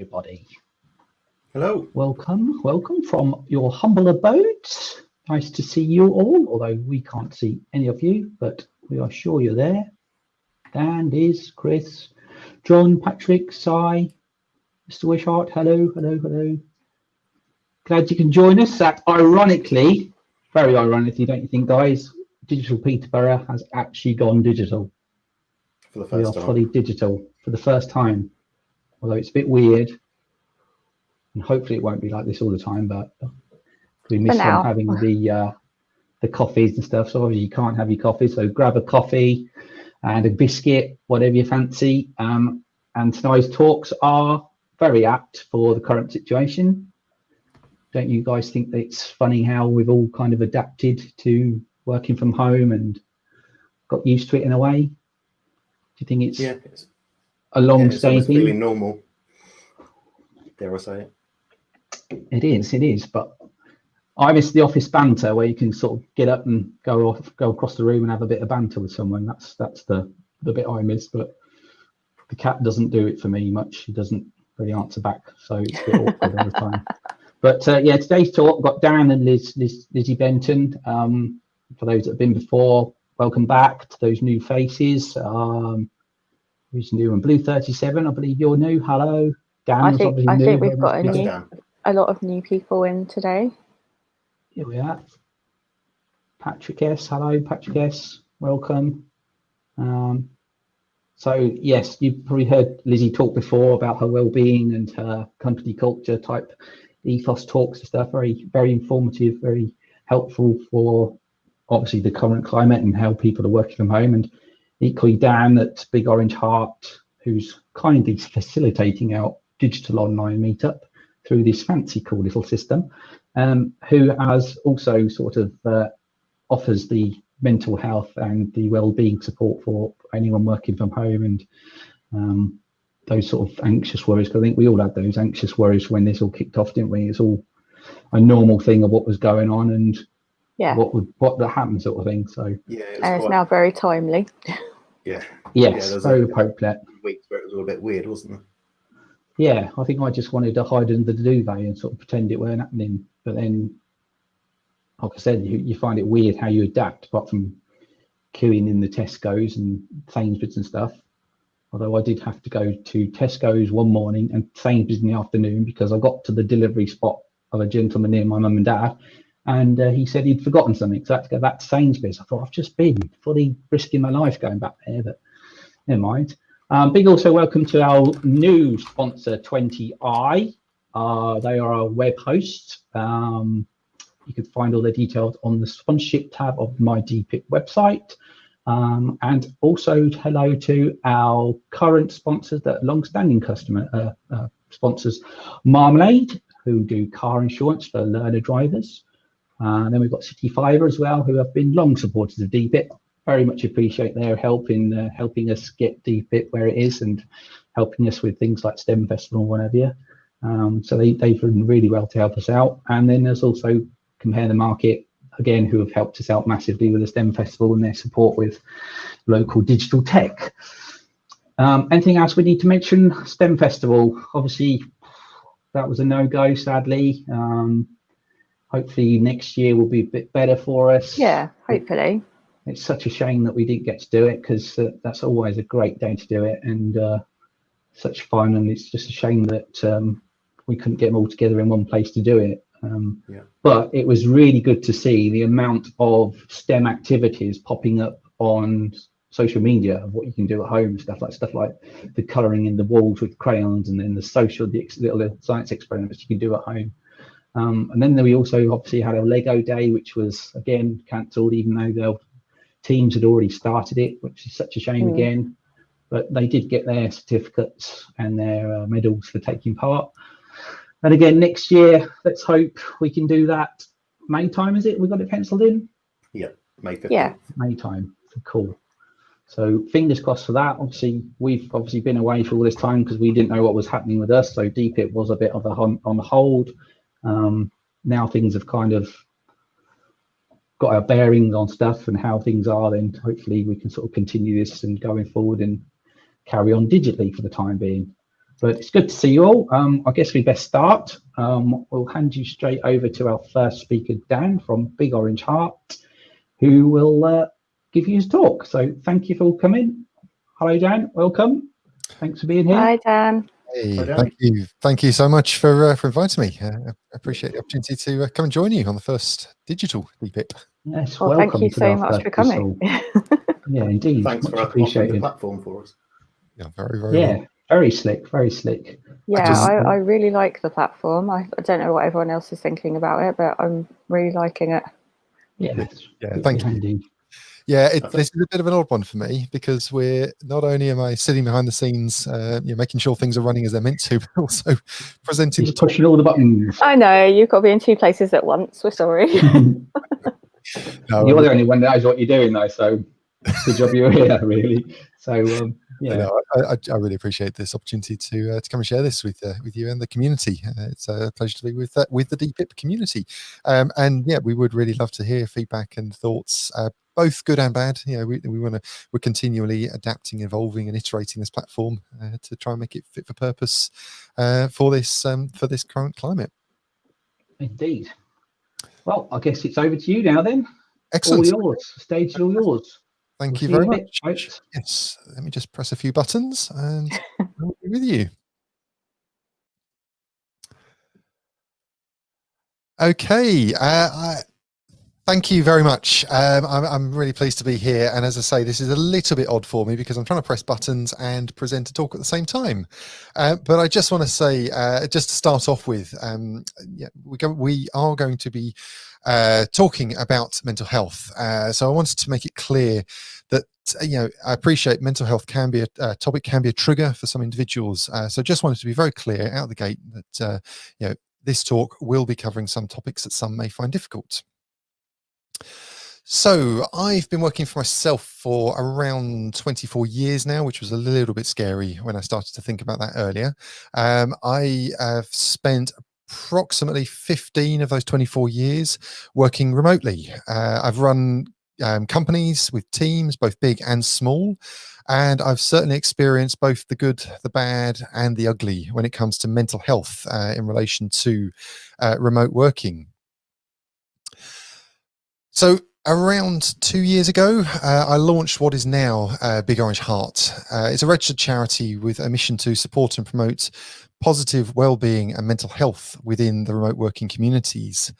everybody. Hello. Welcome from your humble abodes. Nice to see you all, although we can't see any of you, but we are sure you're there. Dan, Liz, Chris, John, Patrick, Cy, Mr. Wishart, hello. Glad you can join us. That ironically, very ironically, don't you think, guys? Digital Peterborough has actually gone digital. For the first time. We are fully digital for the first time, although it's a bit weird. And hopefully it won't be like this all the time, but we miss on having the coffees and stuff. So obviously you can't have your coffee, so grab a coffee and a biscuit, whatever you fancy. And tonight's talks are very apt for the current situation. Don't you guys think that it's funny how we've all kind of adapted to working from home and got used to it in a way? Do you think it's a long-staying thing? Feeling normal, dare I say it? It is, but I miss the office banter where you can sort of get up and go across the room and have a bit of banter with someone. That's the bit I miss, but the cat doesn't do it for me much. He doesn't really answer back, so it's a bit awkward all the time. But today's talk, I've got Dan and Lizzie Benton. For those that have been before, welcome back to those new faces. Who's new? And Blue 37, I believe you're new. Hello. Dan, I think we've got a lot of new people in today. Here we are. Patrick S. Hello, Patrick S. Welcome. So yes, you've probably heard Lizzie talk before about her well-being and her company culture type ethos talks and stuff. Very, very informative, very helpful for obviously the current climate and how people are working from home. And equally Dan at Big Orange Heart, who's kindly facilitating our digital online meetup through this fancy cool little system, who has also sort of offers the mental health and the well-being support for anyone working from home and those sort of anxious worries. Because I think we all had those anxious worries when this all kicked off, didn't we? It's all a normal thing of what was going on and what that happened sort of thing. So it's now very timely. Yes, very appropriate. Weeks where it was all a bit weird, wasn't it? Yeah, I think I just wanted to hide under the duvet and sort of pretend it weren't happening. But then, like I said, you find it weird how you adapt, apart from queuing in the Tesco's and Sainsbury's and stuff. Although I did have to go to Tesco's one morning and Sainsbury's in the afternoon because I got to the delivery spot of a gentleman near my mum and dad, and he said he'd forgotten something, so I had to go back to Sainsbury's. I thought, I've just been fully risking my life going back there, but never mind. Big also welcome to our new sponsor, 20i. They are our web host. You can find all the details on the sponsorship tab of my DPiP website. And also hello to our current sponsors, that long-standing customer sponsors, Marmalade, who do car insurance for learner drivers. Then we've got City Fibre as well, who have been long supporters of DPiP. Very much appreciate their help in helping us get DPiP where it is and helping us with things like STEM Festival and whatever. So they've done really well to help us out. And then there's also Compare the Market, again, who have helped us out massively with the STEM Festival and their support with local digital tech. Anything else we need to mention? STEM Festival, obviously, that was a no-go, sadly. Hopefully next year will be a bit better for us. Yeah, hopefully. It's such a shame that we didn't get to do it because that's always a great day to do it and such fun. And it's just a shame that we couldn't get them all together in one place to do it. But it was really good to see the amount of STEM activities popping up on social media of what you can do at home, stuff like the colouring in the walls with crayons, and then the little science experiments you can do at home. And then we also obviously had a Lego day, which was again cancelled, even though their teams had already started it, which is such a shame again. But they did get their certificates and their medals for taking part. And again, next year, let's hope we can do that. May time, is it? We got it penciled in? Yeah, May 15th. Yeah. May time. Cool. So fingers crossed for that. Obviously, we've been away for all this time because we didn't know what was happening with us. So DPiP was a bit of on the hold. Now things have kind of got our bearings on stuff and how things are, then hopefully we can sort of continue this and going forward and carry on digitally for the time being. But it's good to see you all. I guess we best start. We'll hand you straight over to our first speaker, Dan from Big Orange Heart, who will give you his talk. So thank you for coming. Hello, Dan. Welcome. Thanks for being here. Hi, Dan. Hi, Hey, Dan. thank you so much for inviting me. I appreciate the opportunity to come and join you on the first digital DPiP. Yes, Well, welcome thank you to so our much first for coming. Yeah, indeed. Thanks Much for offering the appreciated. platform for us. Yeah, very Yeah, well. very slick, very slick. Yeah, I really like the platform. I don't know what everyone else is thinking about it, but I'm really liking it. Yeah, Thank you. handy. Yeah, this is a bit of an odd one for me because we're not only am I sitting behind the scenes, making sure things are running as they're meant to, but also presenting. He's pushing all the buttons. I know, you've got to be in two places at once. We're sorry. No, You're the only one that knows what you're doing, though. So good job you're here, really. So yeah, no, I really appreciate this opportunity to come and share this with you and the community. It's a pleasure to be with the DPiP community, and yeah, we would really love to hear feedback and thoughts, both good and bad. You know, we're continually adapting, evolving, and iterating this platform to try and make it fit for purpose for this current climate. indeed. Well, I guess it's over to you now then. Excellent. All yours. The stage is all yours. Thank you See very in a bit, much. folks. Yes, let me just press a few buttons and I'll be with you. Okay, thank you very much. I'm really pleased to be here. And as I say, this is a little bit odd for me because I'm trying to press buttons and present a talk at the same time. But I just want to say, just to start off with, yeah, we are going to be talking about mental health. So I wanted to make it clear that, I appreciate mental health can be a topic, can be a trigger for some individuals. So just wanted to be very clear out of the gate that, this talk will be covering some topics that some may find difficult. So I've been working for myself for around 24 years now, which was a little bit scary when I started to think about that earlier. I have spent approximately 15 of those 24 years working remotely. I've run companies with teams, both big and small, and I've certainly experienced both the good, the bad, and the ugly when it comes to mental health in relation to remote working. So around 2 years ago, I launched what is now Big Orange Heart. It's a registered charity with a mission to support and promote positive well-being and mental health within the remote working communities.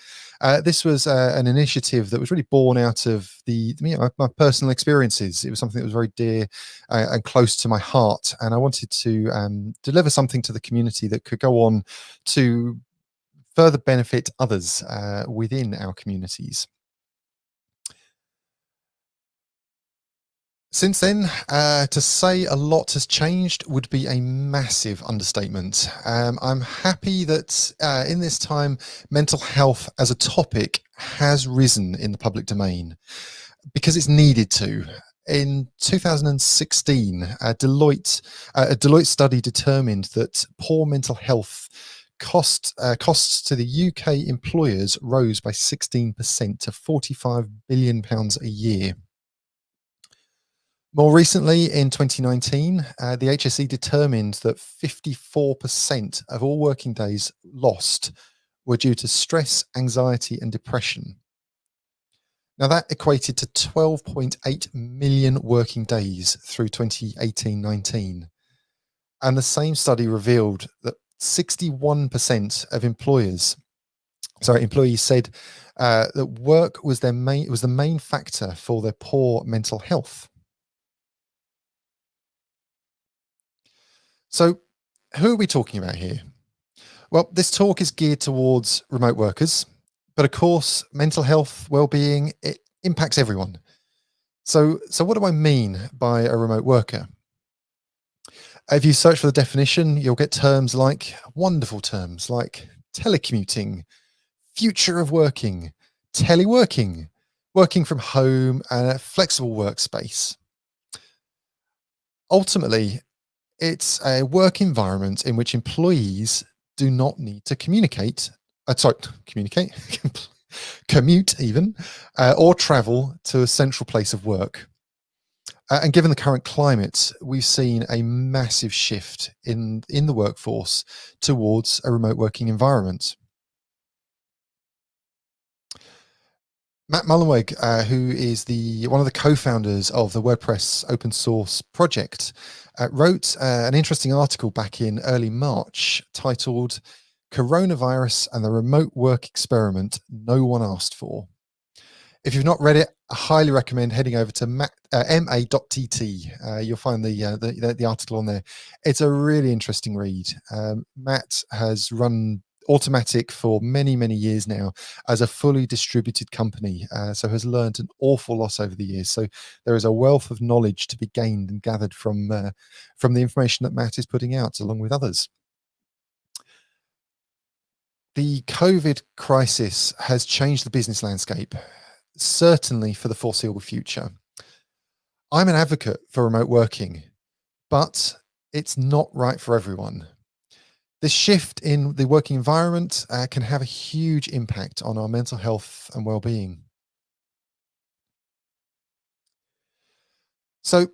This was an initiative that was really born out of my personal experiences. It was something that was very dear and close to my heart, and I wanted to deliver something to the community that could go on to further benefit others within our communities. Since then, to say a lot has changed would be a massive understatement. I'm happy that in this time, mental health as a topic has risen in the public domain because it's needed to. In 2016, a Deloitte study determined that poor mental health costs to the UK employers rose by 16% to £45 billion a year. More recently, in 2019, the HSE determined that 54% of all working days lost were due to stress, anxiety, and depression. Now, that equated to 12.8 million working days through 2018-19. And the same study revealed that 61% of employees said that work was the main factor for their poor mental health. So who are we talking about here? Well, this talk is geared towards remote workers, but of course, mental health, well-being, it impacts everyone. So what do I mean by a remote worker? If you search for the definition, you'll get terms like wonderful terms like telecommuting, future of working, teleworking, working from home, and a flexible workspace. Ultimately, it's a work environment in which employees do not need to commute even, or travel to a central place of work. And given the current climate, we've seen a massive shift in the workforce towards a remote working environment. Matt Mullenweg, who is one of the co-founders of the WordPress open source project, wrote an interesting article back in early March titled "Coronavirus and the Remote Work Experiment No One Asked For." If you've not read it, I highly recommend heading over to ma.tt. You'll find the article on there. It's a really interesting read. Matt has run Automatic for many, many years now as a fully distributed company, so has learned an awful lot over the years. So there is a wealth of knowledge to be gained and gathered from the information that Matt is putting out, along with others. The COVID crisis has changed the business landscape, certainly for the foreseeable future. I'm an advocate for remote working, but it's not right for everyone. This shift in the working environment can have a huge impact on our mental health and well-being. So,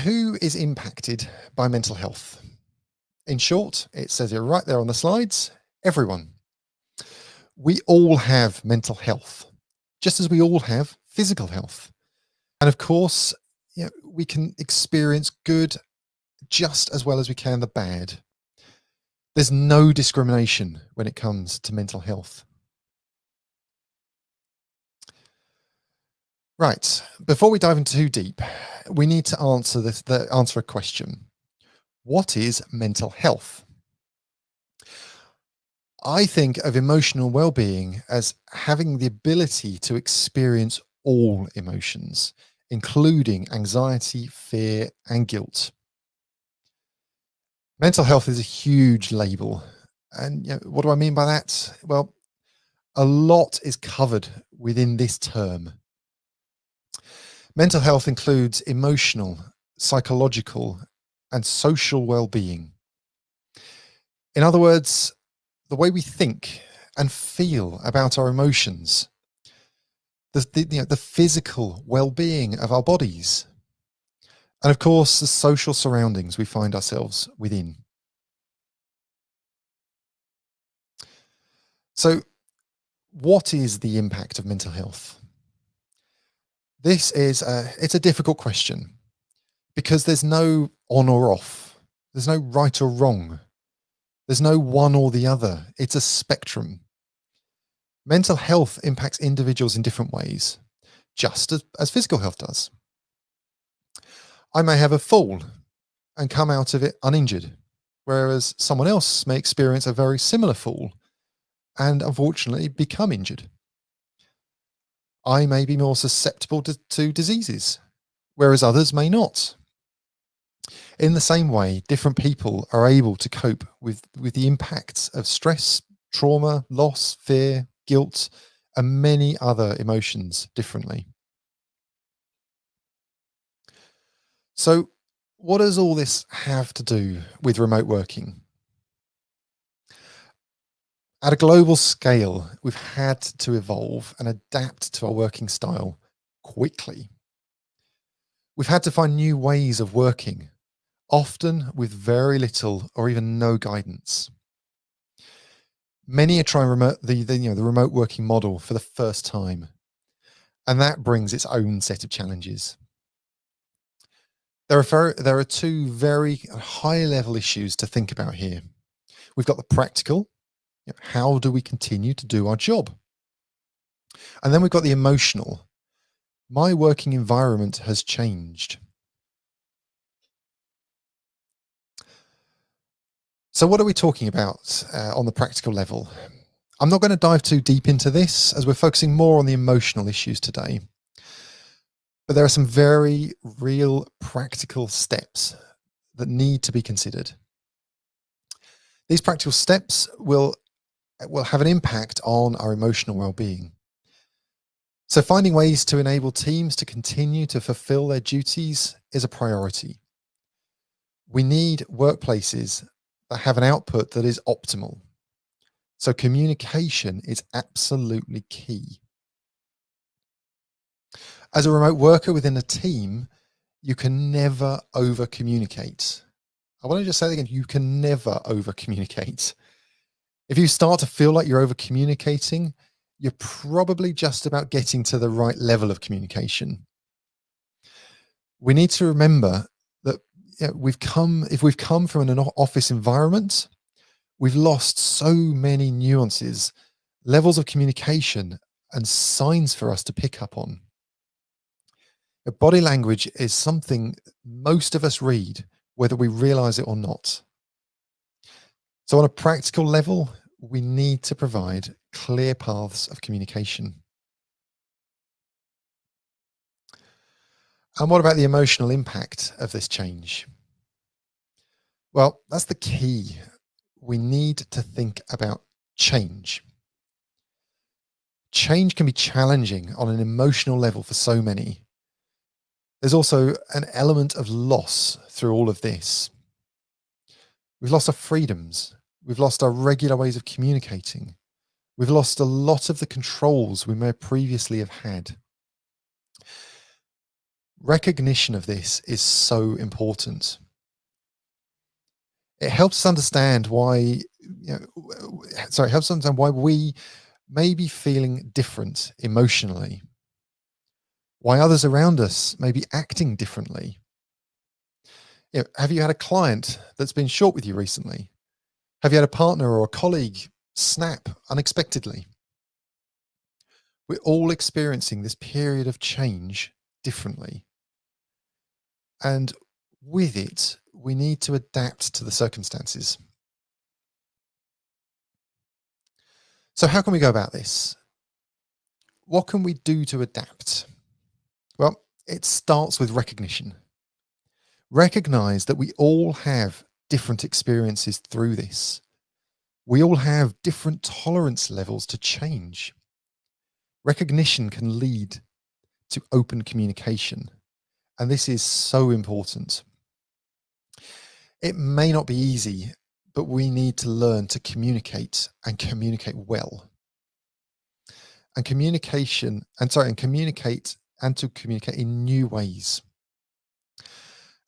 who is impacted by mental health? In short, it says it right there on the slides, everyone. We all have mental health, just as we all have physical health. And of course, we can experience good just as well as we can the bad. There's no discrimination when it comes to mental health. Right, before we dive into too deep, we need to answer a question. What is mental health? I think of emotional well-being as having the ability to experience all emotions, including anxiety, fear, and guilt. Mental health is a huge label. And what do I mean by that? Well, a lot is covered within this term. Mental health includes emotional, psychological, and social well-being. In other words, the way we think and feel about our emotions, the physical well-being of our bodies, and of course, the social surroundings we find ourselves within. So, what is the impact of mental health? This is it's a difficult question because there's no on or off. There's no right or wrong. There's no one or the other. It's a spectrum. Mental health impacts individuals in different ways, just as physical health does. I may have a fall and come out of it uninjured, whereas someone else may experience a very similar fall and unfortunately become injured. I may be more susceptible to diseases, whereas others may not. In the same way, different people are able to cope with the impacts of stress, trauma, loss, fear, guilt, and many other emotions differently. So, what does all this have to do with remote working? At a global scale, we've had to evolve and adapt to our working style quickly. We've had to find new ways of working, often with very little or even no guidance. Many are trying the remote working model for the first time, and that brings its own set of challenges. There are two very high-level issues to think about here. We've got the practical, how do we continue to do our job? And then we've got the emotional, my working environment has changed. So what are we talking about on the practical level? I'm not going to dive too deep into this as we're focusing more on the emotional issues today. But there are some very real practical steps that need to be considered. These practical steps will have an impact on our emotional well-being. So finding ways to enable teams to continue to fulfill their duties is a priority. We need workplaces that have an output that is optimal. So communication is absolutely key. As a remote worker within a team, you can never over communicate. I want to just say that again, you can never over communicate. If you start to feel like you're over communicating, you're probably just about getting to the right level of communication. We need to remember that if we've come from an office environment, we've lost so many nuances, levels of communication, and signs for us to pick up on. Body language is something most of us read, whether we realize it or not. So on a practical level, we need to provide clear paths of communication. And what about the emotional impact of this change? Well, that's the key. We need to think about change. Change can be challenging on an emotional level for so many. There's also an element of loss through all of this. We've lost our freedoms. We've lost our regular ways of communicating. We've lost a lot of the controls we may previously have had. Recognition of this is so important. It helps us understand why, it helps us understand why we may be feeling different emotionally, why others around us may be acting differently. Have you had a client that's been short with you recently? Have you had a partner or a colleague snap unexpectedly? We're all experiencing this period of change differently. And with it, we need to adapt to the circumstances. So how can we go about this? What can we do to adapt? Well, it starts with recognition. Recognize that we all have different experiences through this. We all have different tolerance levels to change. Recognition can lead to open communication, and this is so important. It may not be easy, but we need to learn to communicate and communicate well. And communicate in new ways.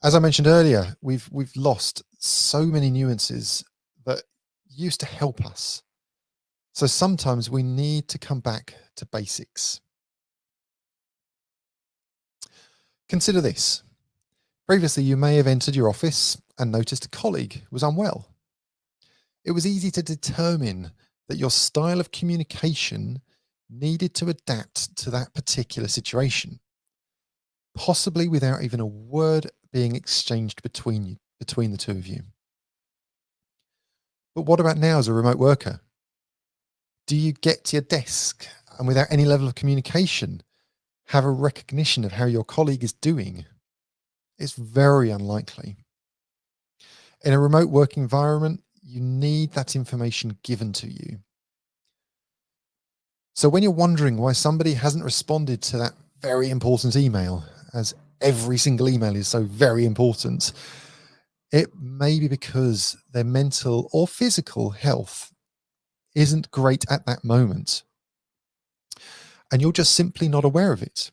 As I mentioned earlier, we've lost so many nuances that used to help us. So sometimes we need to come back to basics. Consider this. Previously, you may have entered your office and noticed a colleague was unwell. It was easy to determine that your style of communication needed to adapt to that particular situation, possibly without even a word being exchanged between the two of you. But what about now as a remote worker? Do you get to your desk and without any level of communication have a recognition of how your colleague is doing? It's very unlikely. In a remote working environment, you need that information given to you. So when you're wondering why somebody hasn't responded to that very important email, as every single email is so very important, it may be because their mental or physical health isn't great at that moment, and you're just simply not aware of it.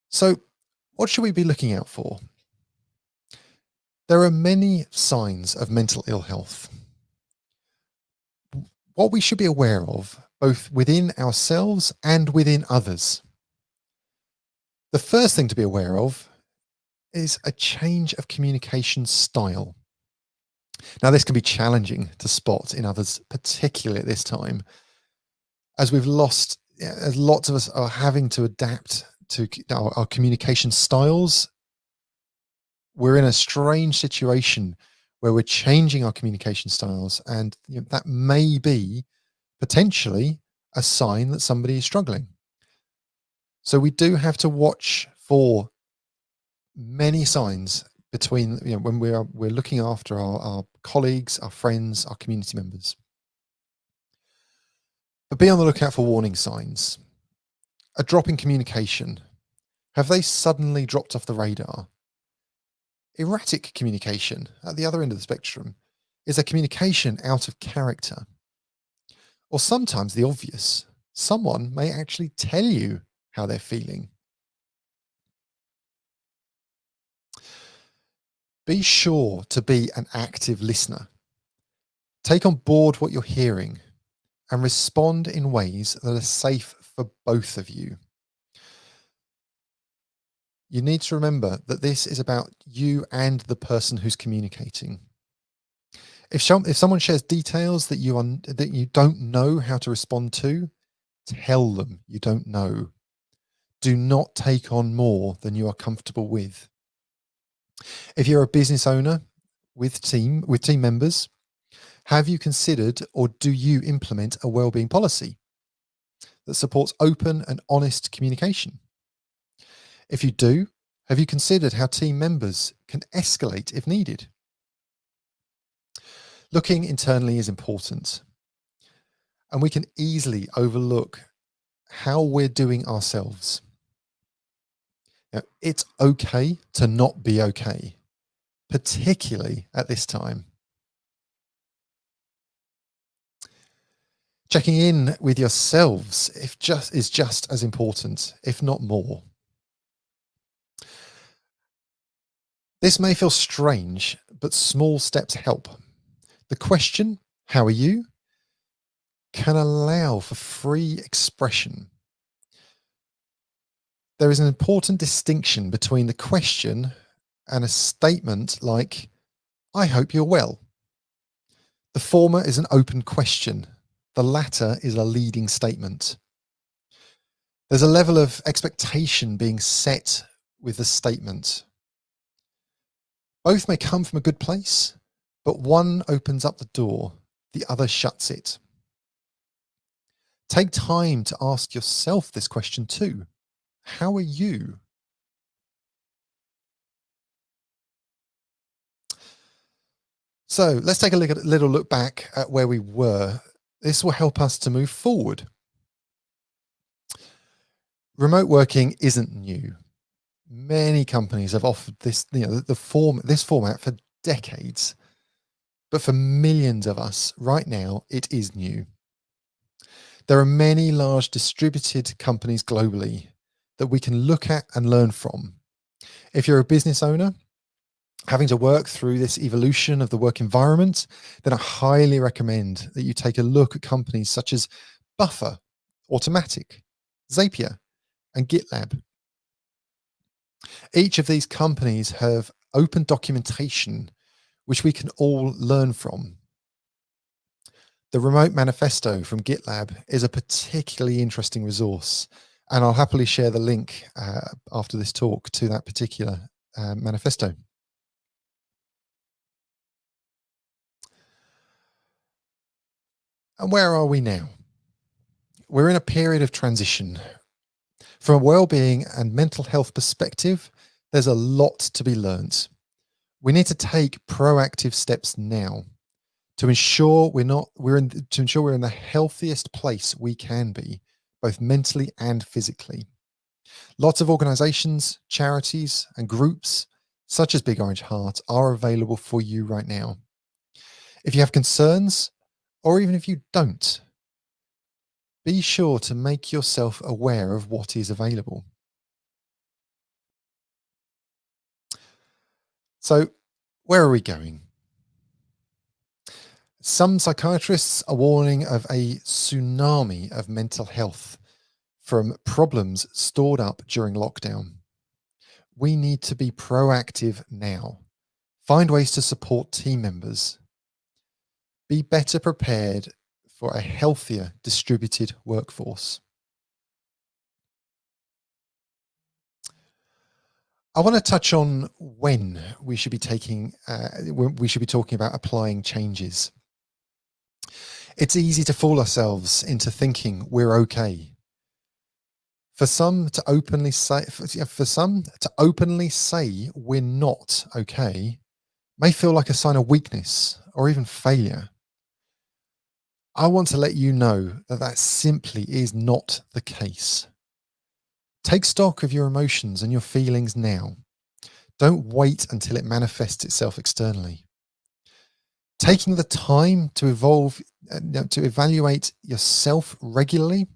So what should we be looking out for? There are many signs of mental ill health. What we should be aware of, both within ourselves and within others. The first thing to be aware of is a change of communication style. Now, this can be challenging to spot in others, particularly at this time, as we've lost, as lots of us are having to adapt to our communication styles. We're in a strange situation where we're changing our communication styles, and that may be potentially a sign that somebody is struggling. So we do have to watch for many signs between when we're looking after our colleagues, our friends, our community members. But be on the lookout for warning signs. A drop in communication. Have they suddenly dropped off the radar? Erratic communication at the other end of the spectrum. Is a communication out of character? Or sometimes the obvious. someone may actually tell you how they're feeling. Be sure to be an active listener. Take on board what you're hearing and respond in ways that are safe for both of you. You need to remember that this is about you and the person who's communicating. If someone shares details that you don't know how to respond to, tell them you don't know. Do not take on more than you are comfortable with. If you're a business owner with team members, have you considered or do you implement a wellbeing policy that supports open and honest communication? If you do, have you considered how team members can escalate if needed? Looking internally is important, and we can easily overlook how we're doing ourselves. Now, it's okay to not be okay, particularly at this time. Checking in with yourselves is just as important, if not more. This may feel strange, but small steps help. The question, how are you, can allow for free expression. There is an important distinction between the question and a statement like, I hope you're well. The former is an open question. The latter is a leading statement. There's a level of expectation being set with the statement. Both may come from a good place, but one opens up the door, the other shuts it. Take time to ask yourself this question too. How are you? So let's take a little look back at where we were. This will help us to move forward. Remote working isn't new. Many companies have offered this, this format for decades. But for millions of us right now, it is new. There are many large distributed companies globally that we can look at and learn from. If you're a business owner having to work through this evolution of the work environment, then I highly recommend that you take a look at companies such as Buffer, Automatic, Zapier, and GitLab. Each of these companies have open documentation which we can all learn from. The Remote Manifesto from GitLab is a particularly interesting resource, and I'll happily share the link after this talk to that particular manifesto. And where are we now? We're in a period of transition. From a well-being and mental health perspective, there's a lot to be learned. We need to take proactive steps now to ensure we're in the healthiest place we can be, both mentally and physically. Lots of organizations, charities, and groups, such as Big Orange Heart, are available for you right now. If you have concerns, or even if you don't, be sure to make yourself aware of what is available. So, where are we going? Some psychiatrists are warning of a tsunami of mental health from problems stored up during lockdown. We need to be proactive now. Find ways to support team members. Be better prepared for a healthier distributed workforce. I want to touch on when we should be talking about applying changes. It's easy to fool ourselves into thinking we're okay. For some to openly say we're not okay may feel like a sign of weakness or even failure. I want to let you know that that simply is not the case. Take stock of your emotions and your feelings now. Don't wait until it manifests itself externally. Taking the time to evaluate yourself regularly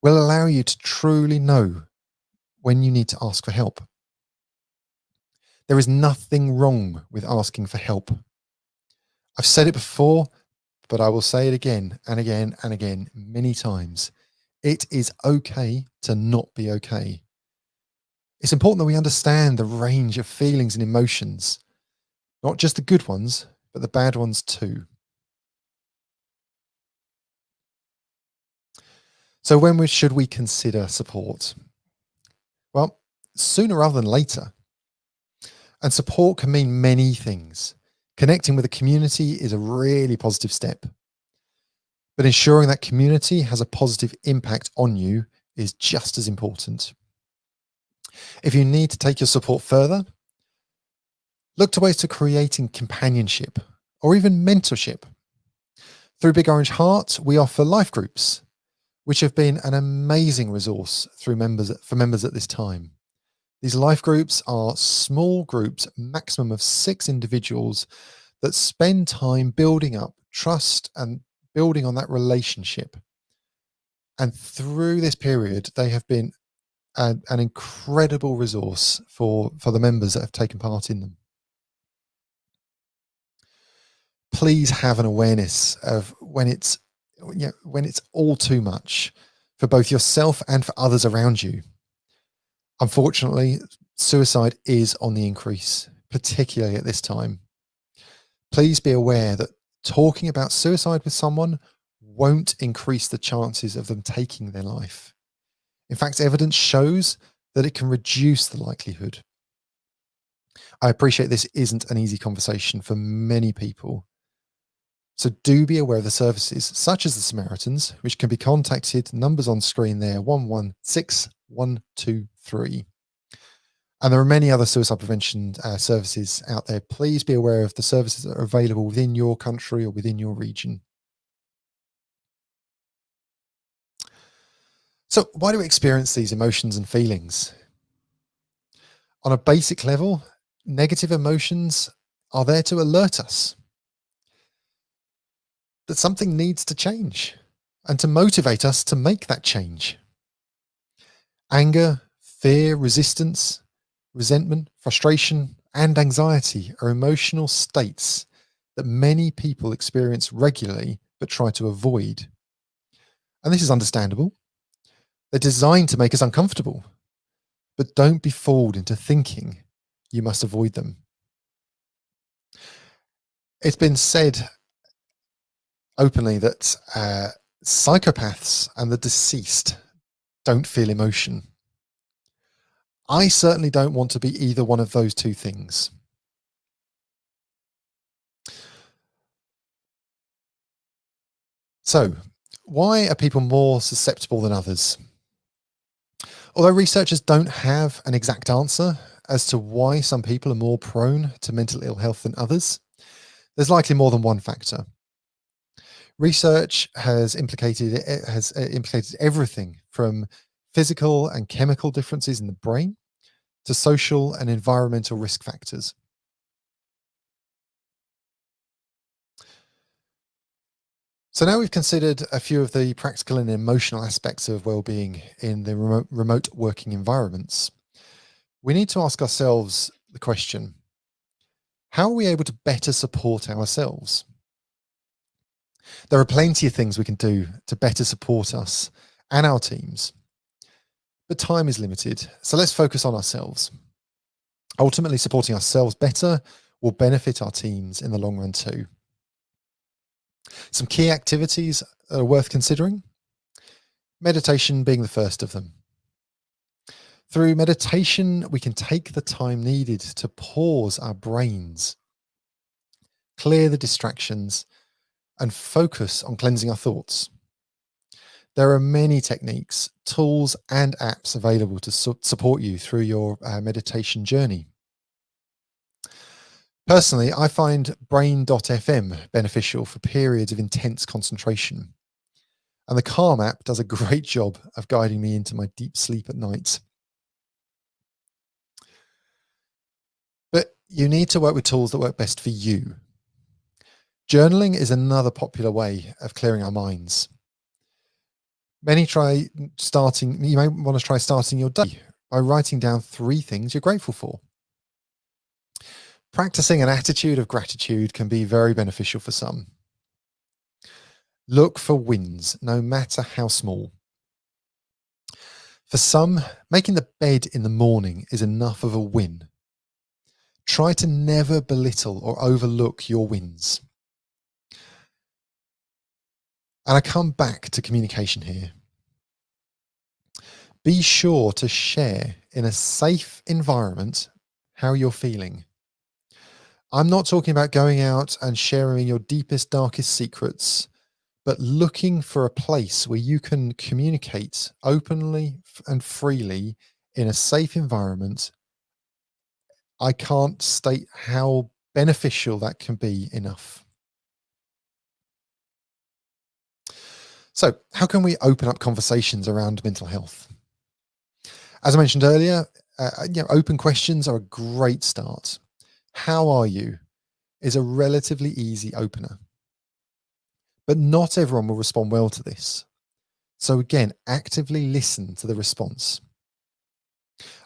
will allow you to truly know when you need to ask for help. There is nothing wrong with asking for help. I've said it before, but I will say it again and again and again many times. It is okay to not be okay. It's important that we understand the range of feelings and emotions, not just the good ones, but the bad ones too. So when should we consider support? Well, sooner rather than later. And support can mean many things. Connecting with a community is a really positive step. But ensuring that community has a positive impact on you is just as important. If you need to take your support further, look to ways to creating companionship or even mentorship. Through Big Orange Heart, we offer life groups, which have been an amazing resource for members at this time. These life groups are small groups, maximum of 6 individuals, that spend time building up trust and building on that relationship. And through this period, they have been an incredible resource for the members that have taken part in them. Please have an awareness of when it's all too much for both yourself and for others around you. Unfortunately, suicide is on the increase, particularly at this time. Please be aware that talking about suicide with someone won't increase the chances of them taking their life. In fact, evidence shows that it can reduce the likelihood. I appreciate this isn't an easy conversation for many people. So do be aware of the services, such as the Samaritans, which can be contacted, numbers on screen there, 116123. And there are many other suicide prevention services out there. Please be aware of the services that are available within your country or within your region. So why do we experience these emotions and feelings? On a basic level, negative emotions are there to alert us that something needs to change and to motivate us to make that change. Anger, fear, resistance, resentment, frustration, and anxiety are emotional states that many people experience regularly but try to avoid. And this is understandable. They're designed to make us uncomfortable, but don't be fooled into thinking you must avoid them. It's been said openly that psychopaths and the deceased don't feel emotion. I certainly don't want to be either one of those two things. So, why are people more susceptible than others? Although researchers don't have an exact answer as to why some people are more prone to mental ill health than others, there's likely more than one factor. Research has implicated everything from physical and chemical differences in the brain to social and environmental risk factors. So now we've considered a few of the practical and emotional aspects of well-being in the remote working environments. We need to ask ourselves the question, how are we able to better support ourselves? There are plenty of things we can do to better support us and our teams, but time is limited, so let's focus on ourselves. Ultimately, supporting ourselves better will benefit our teams in the long run too. Some key activities that are worth considering, meditation being the first of them. Through meditation, we can take the time needed to pause our brains, clear the distractions, and focus on cleansing our thoughts. There are many techniques, tools, and apps available to support you through your meditation journey. Personally, I find brain.fm beneficial for periods of intense concentration. And the Calm app does a great job of guiding me into my deep sleep at night. But you need to work with tools that work best for you. Journaling is another popular way of clearing our minds. You may want to try starting your day by writing down 3 things you're grateful for. Practicing an attitude of gratitude can be very beneficial for some. Look for wins, no matter how small. For some, making the bed in the morning is enough of a win. Try to never belittle or overlook your wins. And I come back to communication here. Be sure to share in a safe environment how you're feeling. I'm not talking about going out and sharing your deepest, darkest secrets, but looking for a place where you can communicate openly and freely in a safe environment. I can't state how beneficial that can be enough. So, how can we open up conversations around mental health? As I mentioned earlier, open questions are a great start. How are you is a relatively easy opener. But not everyone will respond well to this. So again, actively listen to the response.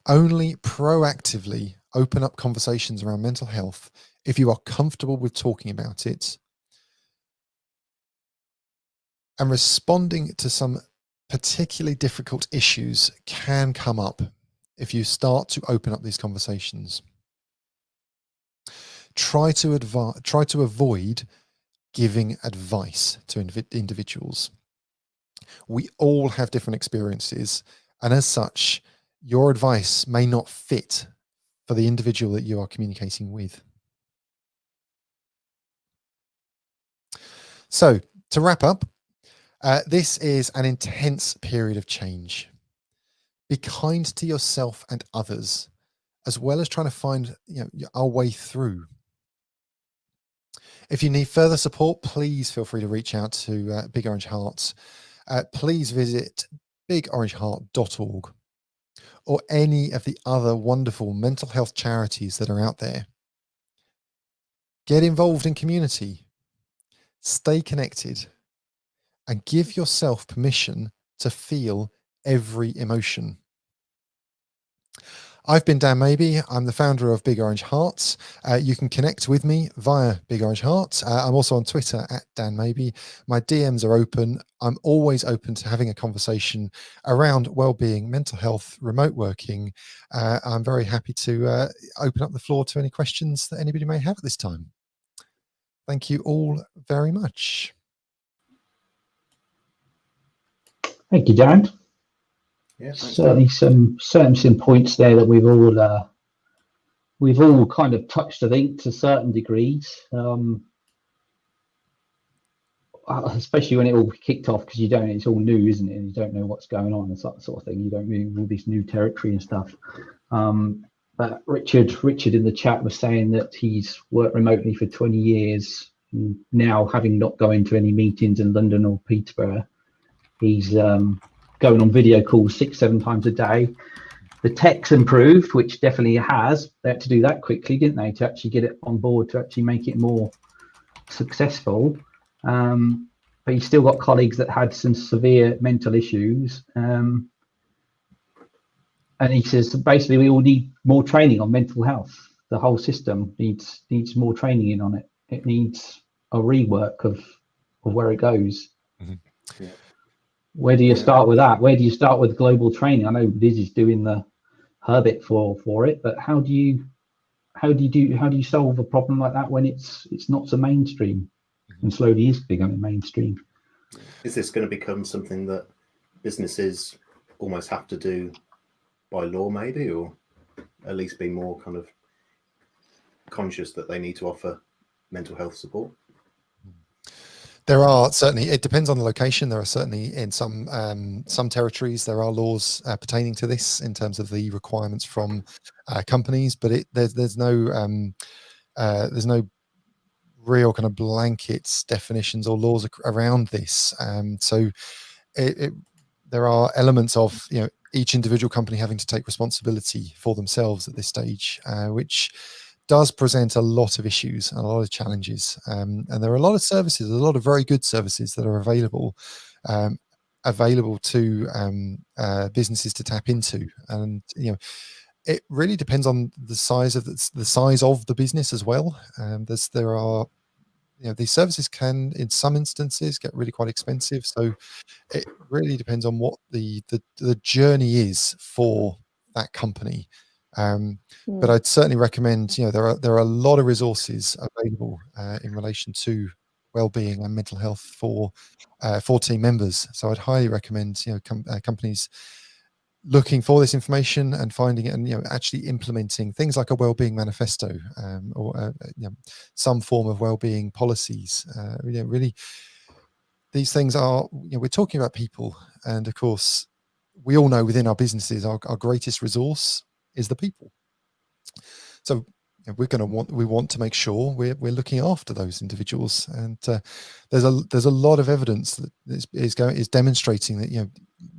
Only proactively open up conversations around mental health if you are comfortable with talking about it. And responding to some particularly difficult issues can come up if you start to open up these conversations. Try to avoid giving advice to individuals. We all have different experiences, and as such, your advice may not fit for the individual that you are communicating with. So, to wrap up, this is an intense period of change. Be kind to yourself and others, as well as trying to find our way through. If you need further support, please feel free to reach out to Big Orange Hearts. Please visit bigorangeheart.org or any of the other wonderful mental health charities that are out there. Get involved in community, stay connected, and give yourself permission to feel every emotion. I've been Dan Maybe. I'm the founder of Big Orange Hearts. You can connect with me via Big Orange Hearts. I'm also on Twitter at Dan Maybe. My DMs are open. I'm always open to having a conversation around well-being, mental health, remote working. I'm very happy to open up the floor to any questions that anybody may have at this time. Thank you all very much. Thank you, Dan. Yeah, thanks, certainly Dan. some points there that we've all kind of touched, I think, to certain degrees. Especially when it all kicked off, because it's all new, isn't it? And you don't know what's going on and that sort of thing. You don't move all this new territory and stuff. But Richard in the chat was saying that he's worked remotely for 20 years. Now, having not going to any meetings in London or Peterborough, he's going on video calls 6-7 times a day. The tech's improved, which definitely has. They had to do that quickly, didn't they, to actually get it on board, to actually make it more successful. But he's still got colleagues that had some severe mental issues. And he says, basically, we all need more training on mental health. The whole system needs more training in on it. It needs a rework of where it goes. Yeah. Where do you start with that? Where do you start with global training? I know Liz is doing her bit for it, but how do you solve a problem like that when it's not so mainstream, and slowly is becoming mainstream? Is this going to become something that businesses almost have to do by law, maybe, or at least be more kind of conscious that they need to offer mental health support? There are certainly, it depends on the location. There are certainly in some territories, there are laws pertaining to this in terms of the requirements from companies, but there's no real kind of blankets definitions or laws around this. So there are elements of each individual company having to take responsibility for themselves at this stage, which does present a lot of issues and a lot of challenges. And there are a lot of services, a lot of very good services that are available. available to businesses to tap into. And it really depends on the size of the business as well. There are these services can, in some instances, get really quite expensive. So it really depends on what the journey is for that company. But I'd certainly recommend, there are a lot of resources available in relation to well-being and mental health for team members. So I'd highly recommend companies looking for this information and finding it, and actually implementing things like a well-being manifesto, or some form of well-being policies. Really, these things are, we're talking about people, and of course we all know within our businesses our greatest resource is the people. So we want to make sure we're looking after those individuals, and there's a lot of evidence that is demonstrating that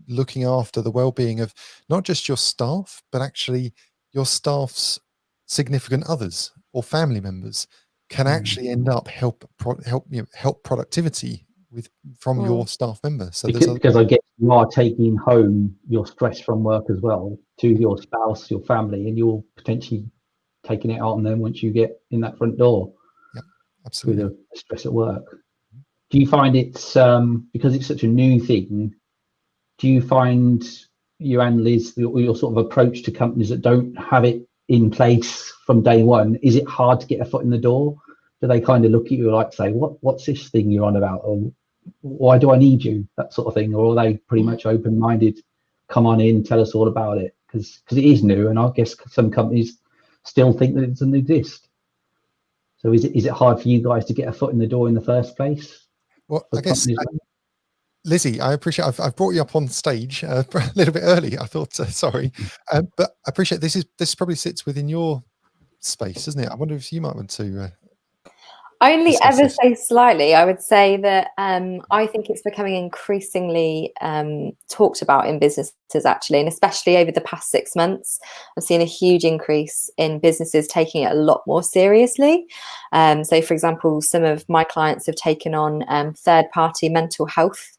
looking after the well-being of not just your staff, but actually your staff's significant others or family members can actually end up help productivity from your staff members. So because I guess you are taking home your stress from work as well to your spouse, your family, and you're potentially taking it out on them once you get in that front door. Yeah, absolutely. With the stress at work. Do you find it's because it's such a new thing? Do you find you and Liz, your sort of approach to companies that don't have it in place from day one? Is it hard to get a foot in the door? Do they kind of look at you like, say, what's this thing you're on about, or why do I need you? That sort of thing, or are they pretty much open-minded? Come on in, tell us all about it, because it is new, and I guess some companies still think that it doesn't exist. So is it hard for you guys to get a foot in the door in the first place? Well, I guess, Lizzie, I appreciate I've brought you up on stage a little bit early. I thought, sorry, but I appreciate this probably sits within your space, doesn't it? I wonder if you might want to. Only ever so slightly. I would say that I think it's becoming increasingly talked about in businesses, actually, and especially over the past 6 months. I've seen a huge increase in businesses taking it a lot more seriously. So, for example, some of my clients have taken on third-party mental health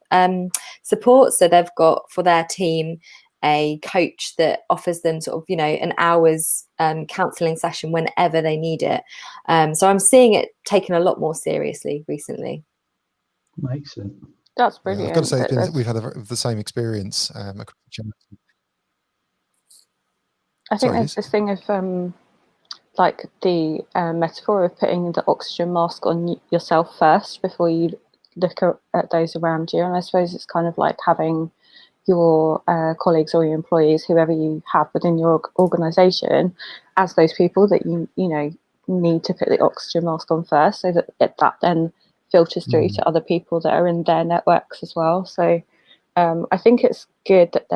support. So they've got for their team a coach that offers them sort of, an hour's counselling session whenever they need it. So I'm seeing it taken a lot more seriously recently. Excellent. That's brilliant. I've got to say, we've had the same experience. I think there's this thing of like the metaphor of putting the oxygen mask on yourself first before you look at those around you. And I suppose it's kind of like having your colleagues or your employees, whoever you have within your organisation, as those people that you need to put the oxygen mask on first, so that that then filters through to other people that are in their networks as well. So I think it's good that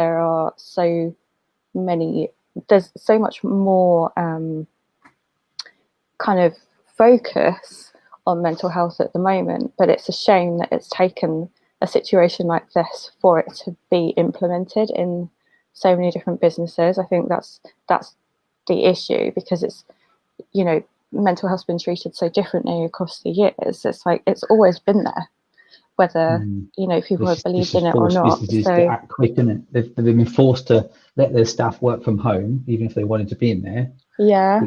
there's so much more kind of focus on mental health at the moment, but it's a shame that it's taken a situation like this for it to be implemented in so many different businesses. I think that's the issue, because it's mental health's been treated so differently across the years. It's like it's always been there, whether people have believed in it or not. So to act quick, isn't it? They've been forced to let their staff work from home, even if they wanted to be in there. Yeah,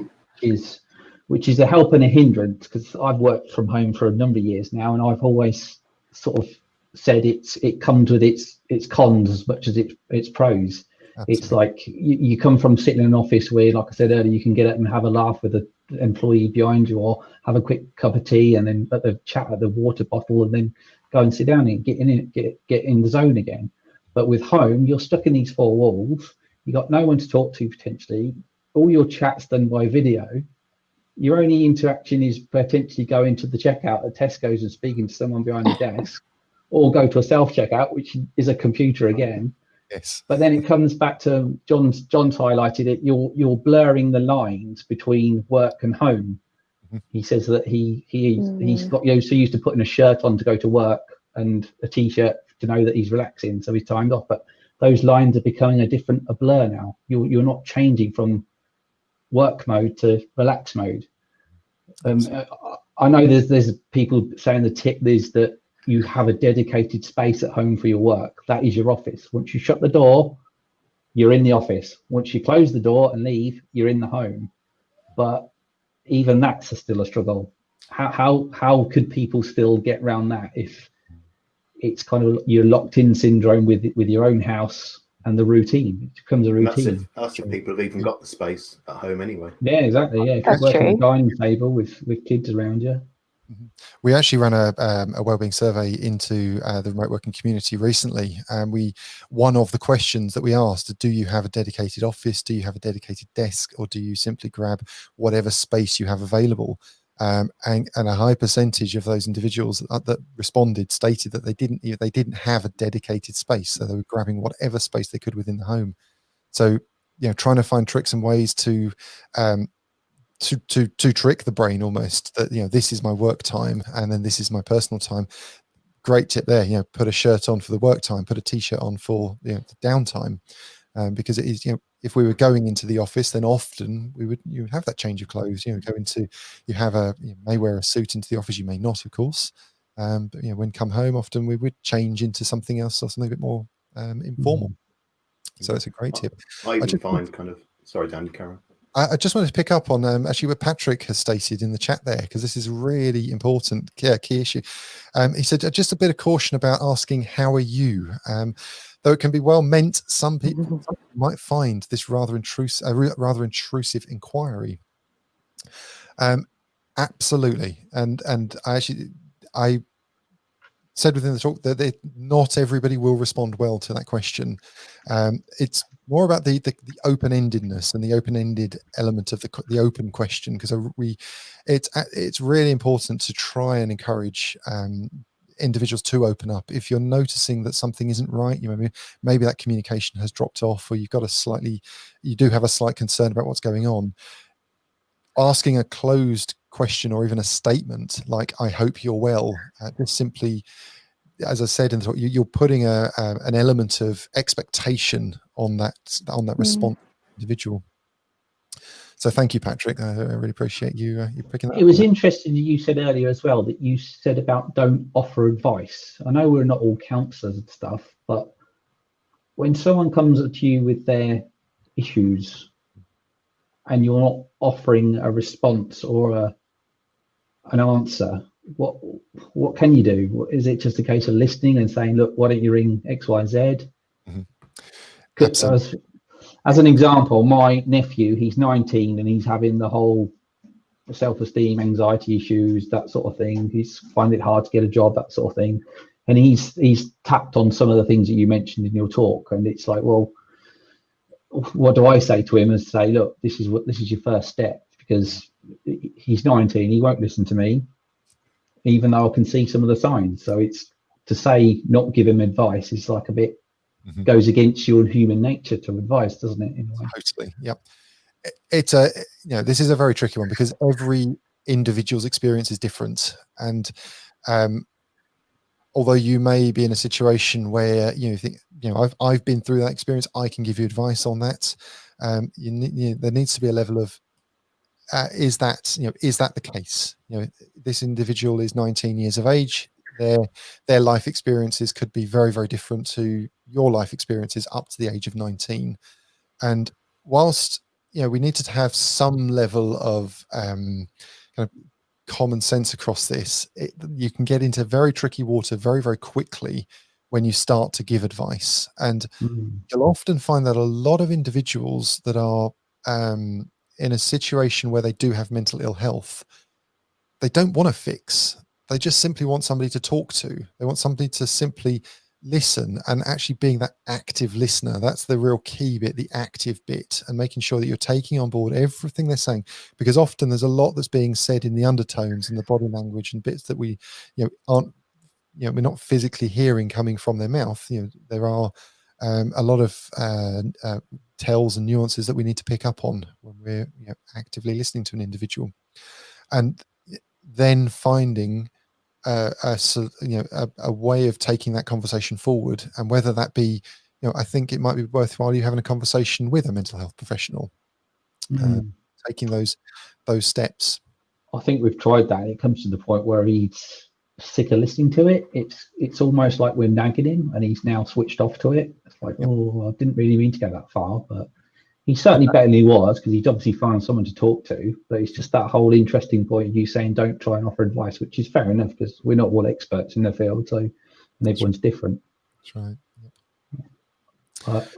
which is a help and a hindrance, because I've worked from home for a number of years now, and I've always sort of said it comes with its cons as much as its pros. Absolutely. It's like you come from sitting in an office where, like I said earlier, you can get up and have a laugh with an employee behind you, or have a quick cup of tea, and then chat at the water bottle, and then go and sit down and get in the zone again. But with home, you're stuck in these four walls. You got no one to talk to potentially. All your chat's done by video. Your only interaction is potentially going to the checkout at Tesco's and speaking to someone behind the desk, or go to a self-checkout, which is a computer again. Yes. But then it comes back to John's highlighted it. You're blurring the lines between work and home. Mm-hmm. He says that he's got so used to putting a shirt on to go to work and a t-shirt to know that he's relaxing, so he's timed off. But those lines are becoming a blur now. You're not changing from work mode to relax mode. I know there's people saying the tip is that you have a dedicated space at home for your work. That is your office. Once you shut the door, you're in the office. Once you close the door and leave, you're in the home. But even that's still a struggle. How could people still get around that if it's kind of your locked in syndrome with your own house and the routine? It becomes a routine. That's if people have even got the space at home anyway. Yeah, exactly. Yeah, if you're working at a dining table with kids around you. We actually ran a wellbeing survey into the remote working community recently, and one of the questions that we asked: do you have a dedicated office? Do you have a dedicated desk, or do you simply grab whatever space you have available? And a high percentage of those individuals that responded stated that they didn't have a dedicated space, so they were grabbing whatever space they could within the home. So, trying to find tricks and ways to trick the brain almost, that this is my work time and then this is my personal time. Great tip there. Put a shirt on for the work time, put a t-shirt on for the downtime, because it is, if we were going into the office, then often you would have that change of clothes. You may wear a suit into the office, you may not, of course, but when come home, often we would change into something else or something a bit more informal. So it's a great tip. I even find kind of, sorry Dan, Karen. I just wanted to pick up on actually what Patrick has stated in the chat there, because this is a really important key issue. He said just a bit of caution about asking "How are you?" Though it can be well meant, some people might find this rather intrusive inquiry. Absolutely, and I said within the talk that not everybody will respond well to that question. It's more about the open-endedness and the open-ended element of the open question, because it's really important to try and encourage individuals to open up. If you're noticing that something isn't right, maybe that communication has dropped off, or you do have a slight concern about what's going on. Asking a closed question or even a statement like "I hope you're well," just simply, as I said, you're putting an element of expectation on that response individual. So thank you, Patrick. I really appreciate you picking that up. It was interesting you said earlier as well that you said about don't offer advice. I know we're not all counsellors and stuff, but when someone comes to you with their issues and you're not offering a response or an answer, what can you do? Is it just a case of listening and saying, look, why don't you ring XYZ? Absolutely. As an example, my nephew, he's 19 and he's having the whole self-esteem, anxiety issues, that sort of thing. He's finding it hard to get a job, that sort of thing. And he's tapped on some of the things that you mentioned in your talk. And it's like, well, what do I say to him? And say, look, this is your first step, because he's 19, he won't listen to me, even though I can see some of the signs. So it's to say not give him advice is like a bit goes against your human nature to advise, doesn't it? In a way. Totally. Yeah. It's this is a very tricky one, because every individual's experience is different, and although you may be in a situation where you think, I've been through that experience, I can give you advice on that. There needs to be a level of is that the case? This individual is 19 years of age. Their life experiences could be very, very different to your life experiences up to the age of 19. And whilst we need to have some level of kind of common sense across this, you can get into very tricky water very, very quickly when you start to give advice. And you'll often find that a lot of individuals that are in a situation where they do have mental ill health, they don't want to fix. They just simply want somebody to talk to. They want somebody to simply listen, and actually being that active listener. That's the real key bit, the active bit, and making sure that you're taking on board everything they're saying, because often there's a lot that's being said in the undertones and the body language and bits that we aren't, we're not physically hearing coming from their mouth. There are a lot of tells and nuances that we need to pick up on when we're actively listening to an individual, and then finding a way of taking that conversation forward. And whether that be, I think it might be worthwhile you having a conversation with a mental health professional, taking those steps. I think we've tried that. It comes to the point where he's sick of listening to it. It's almost like we're nagging him, and he's now switched off to it. It's like, oh, I didn't really mean to go that far, but he's certainly better than he was, because he'd obviously found someone to talk to. But it's just that whole interesting point of you saying don't try and offer advice, which is fair enough, because we're not all experts in the field, so and everyone's different. That's right.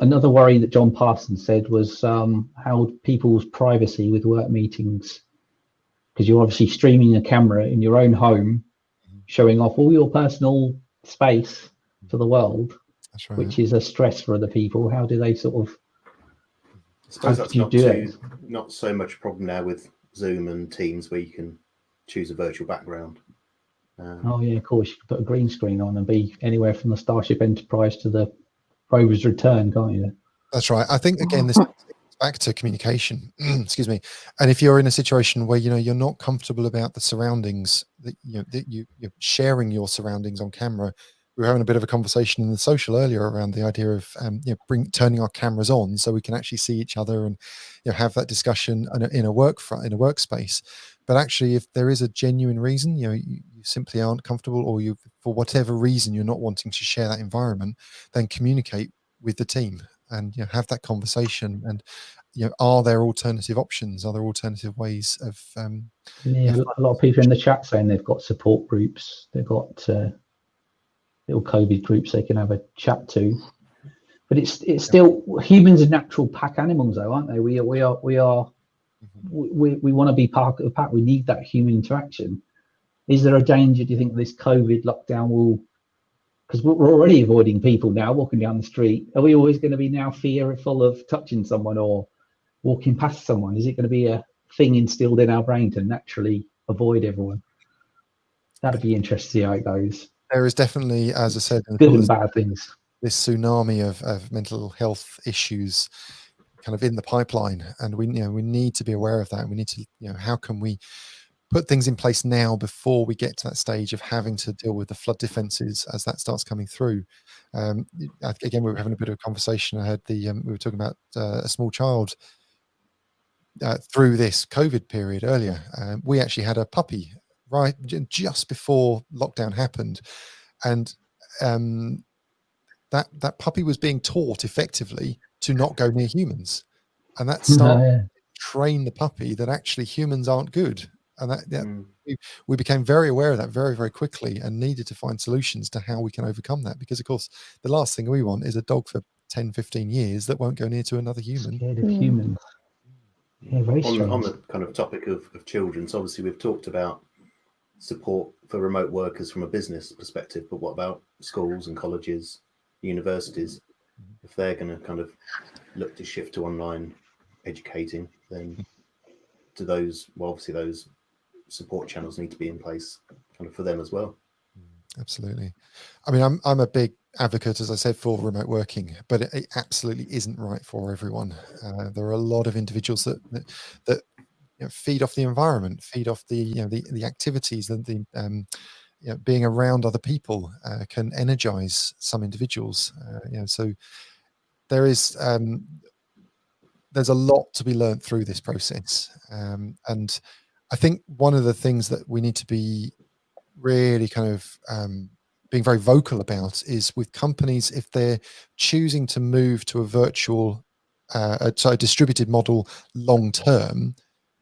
Another worry that John Parsons said was how people's privacy with work meetings, because you're obviously streaming a camera in your own home, showing off all your personal space to the world, that's right, which is a stress for other people. How do they sort of? I suppose that's not so much a problem now with Zoom and Teams, where you can choose a virtual background. Oh yeah, of course, you can put a green screen on and be anywhere from the Starship Enterprise to the Rover's Return, can't you? That's right. I think again, this back to communication. Excuse me. And if you're in a situation where you're not comfortable about the surroundings, that you're sharing your surroundings on camera. We were having a bit of a conversation in the social earlier around the idea of turning our cameras on so we can actually see each other and have that discussion in a workspace. But actually, if there is a genuine reason, you simply aren't comfortable, or you, for whatever reason, you're not wanting to share that environment, then communicate with the team and have that conversation. And are there alternative options? Are there alternative ways of? A lot of people in the chat saying they've got support groups. They've got little COVID groups they can have a chat to. But it's still, humans are natural pack animals, though, aren't they? We want to be part of the pack. We need that human interaction. Is there a danger, do you think, this COVID lockdown will, because we're already avoiding people now walking down the street, are we always going to be now fearful of touching someone or walking past someone? Is it going to be a thing instilled in our brain to naturally avoid everyone? That'd be interesting to see how it goes. There is definitely, as I said, good and bad things. This tsunami of mental health issues kind of in the pipeline, and we need to be aware of that. And we need to, how can we put things in place now before we get to that stage of having to deal with the flood defenses as that starts coming through. Again, we were having a bit of a conversation. I had we were talking about a small child through this COVID period earlier. We actually had a puppy right just before lockdown happened, and that puppy was being taught effectively to not go near humans, and that started to train the puppy that actually humans aren't good. And we became very aware of that very, very quickly, and needed to find solutions to how we can overcome that, because of course the last thing we want is a dog for 10-15 years that won't go near to another human. Scared of humans. Yeah, very strange. On the kind of topic of children, so obviously we've talked about support for remote workers from a business perspective, but what about schools and colleges, universities? If they're going to kind of look to shift to online educating, then do those, well, obviously those support channels need to be in place kind of for them as well. Absolutely. I mean, I'm a big advocate, as I said, for remote working, but it absolutely isn't right for everyone. There are a lot of individuals that feed off the environment, feed off the activities, and the being around other people can energize some individuals. So there is there's a lot to be learned through this process, and I think one of the things that we need to be really kind of being very vocal about is with companies, if they're choosing to move to a virtual, a distributed model long term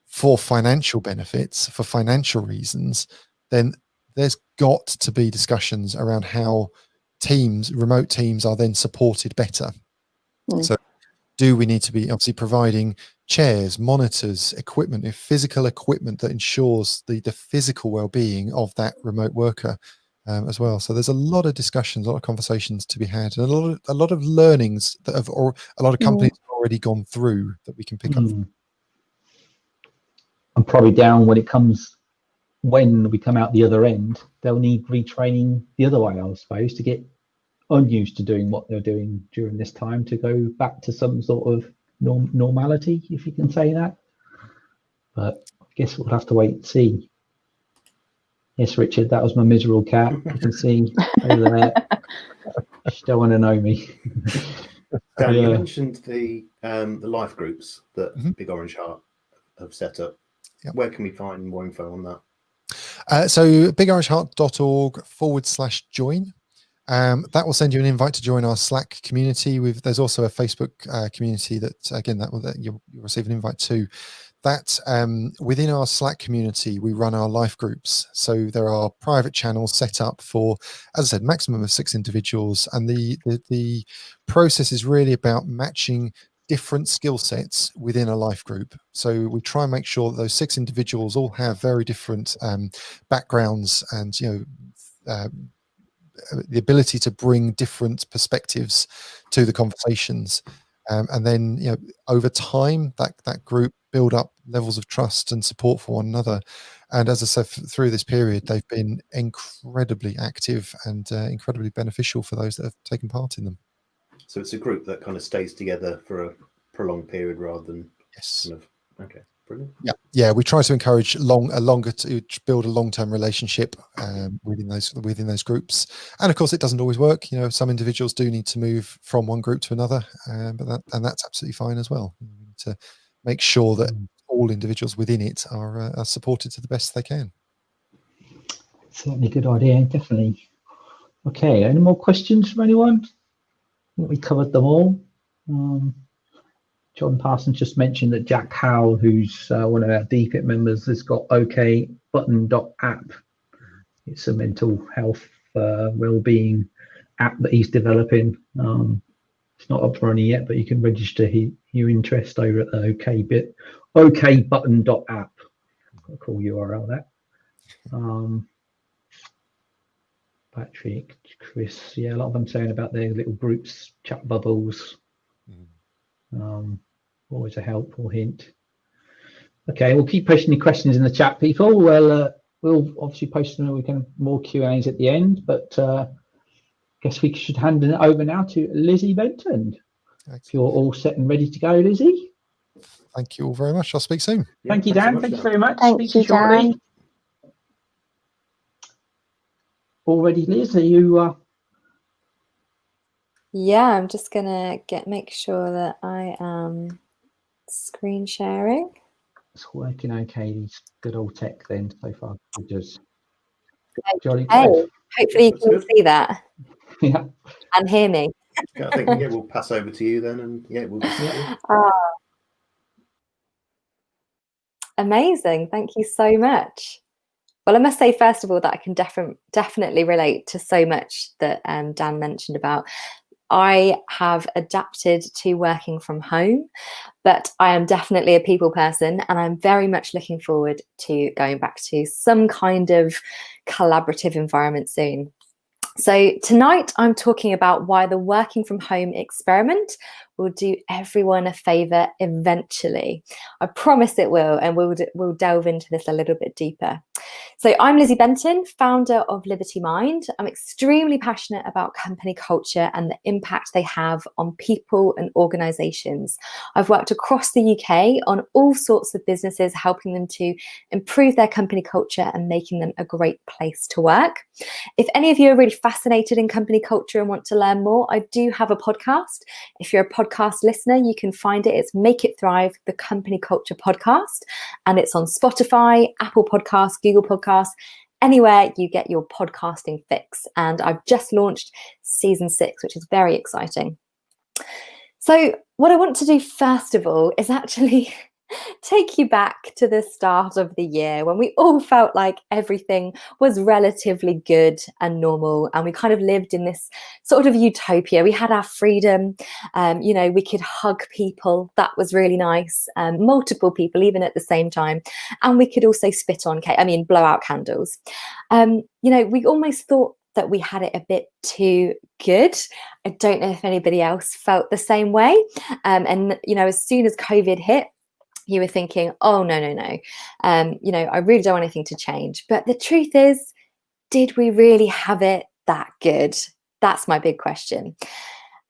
for financial benefits, for financial reasons, then there's got to be discussions around how remote teams are then supported better. So do we need to be obviously providing chairs, monitors, equipment, physical equipment that ensures the physical well-being of that remote worker as well? So there's a lot of discussions, a lot of conversations to be had, and a lot of learnings that a lot of companies have already gone through that we can pick up. I'm probably down when we come out the other end, they'll need retraining the other way, I suppose, to get unused to doing what they're doing during this time, to go back to some sort of normality, if you can say that. But I guess we'll have to wait and see. Yes, Richard, that was my miserable cat. You can see over there. She don't want to know me. Dan, you mentioned the life groups that Big Orange Heart have set up. Where can we find more info on that? So bigirishheart.org/join. That will send you an invite to join our Slack community. There's also a Facebook community that, again, that you'll receive an invite to. That within our Slack community, we run our life groups. So there are private channels set up for, as I said, maximum of 6 individuals. And the process is really about matching different skill sets within a life group. So we try and make sure that those 6 individuals all have very different backgrounds and, the ability to bring different perspectives to the conversations. And then, over time, that group build up levels of trust and support for one another. And as I said, through this period, they've been incredibly active and incredibly beneficial for those that have taken part in them. So it's a group that kind of stays together for a prolonged period rather than kind of, okay, brilliant. Yeah. We try to encourage to build a long-term relationship within those groups. And of course, it doesn't always work. Some individuals do need to move from one group to another, but that's absolutely fine as well. We need to make sure that all individuals within it are supported to the best they can. Certainly a good idea, definitely. Okay, any more questions from anyone? I think we covered them all. John Parsons just mentioned that Jack Howell, who's one of our DPiP members, has got okbutton.app. It's a mental health well-being app that he's developing. It's not up running yet, but you can register your interest over at the okbutton.app. Got a cool URL that. Patrick, Chris, a lot of them saying about their little groups, chat bubbles. Always a helpful hint. Okay, we'll keep posting your questions in the chat, people. We'll obviously post them. We can more Q&As at the end, but guess we should hand it over now to Lizzie Benton. Excellent. If you're all set and ready to go, Lizzie. Thank you all very much. I'll speak soon. Thank you, Dan. Thank you very much. Thank you, Dan. All ready, Liz? Are you? Yeah, I'm just gonna make sure that I am screen sharing. It's working okay. These good old tech then so far. Just jolly good. Hopefully you can see that. Yeah. And hear me. I think we'll pass over to you then, and we'll just. Amazing. Thank you so much. Well, I must say, first of all, that I can definitely relate to so much that Dan mentioned about. I have adapted to working from home, but I am definitely a people person, and I'm very much looking forward to going back to some kind of collaborative environment soon. So tonight I'm talking about why the working from home experiment will do everyone a favour eventually. I promise it will, and we'll delve into this a little bit deeper. So I'm Lizzie Benton, founder of Liberty Mind. I'm extremely passionate about company culture and the impact they have on people and organisations. I've worked across the UK on all sorts of businesses, helping them to improve their company culture and making them a great place to work. If any of you are really fascinated in company culture and want to learn more, I do have a podcast. If you're a podcast listener, you can find it. It's Make It Thrive, the Company Culture Podcast, and it's on Spotify, Apple Podcasts, Google Podcasts, anywhere you get your podcasting fix. And I've just launched season 6, which is very exciting. So what I want to do first of all is actually take you back to the start of the year when we all felt like everything was relatively good and normal, and we kind of lived in this sort of utopia. We had our freedom, we could hug people, that was really nice, multiple people even at the same time, and we could also blow out candles. We almost thought that we had it a bit too good. I don't know if anybody else felt the same way. As soon as COVID hit, you were thinking, oh, no. I really don't want anything to change. But the truth is, did we really have it that good? That's my big question.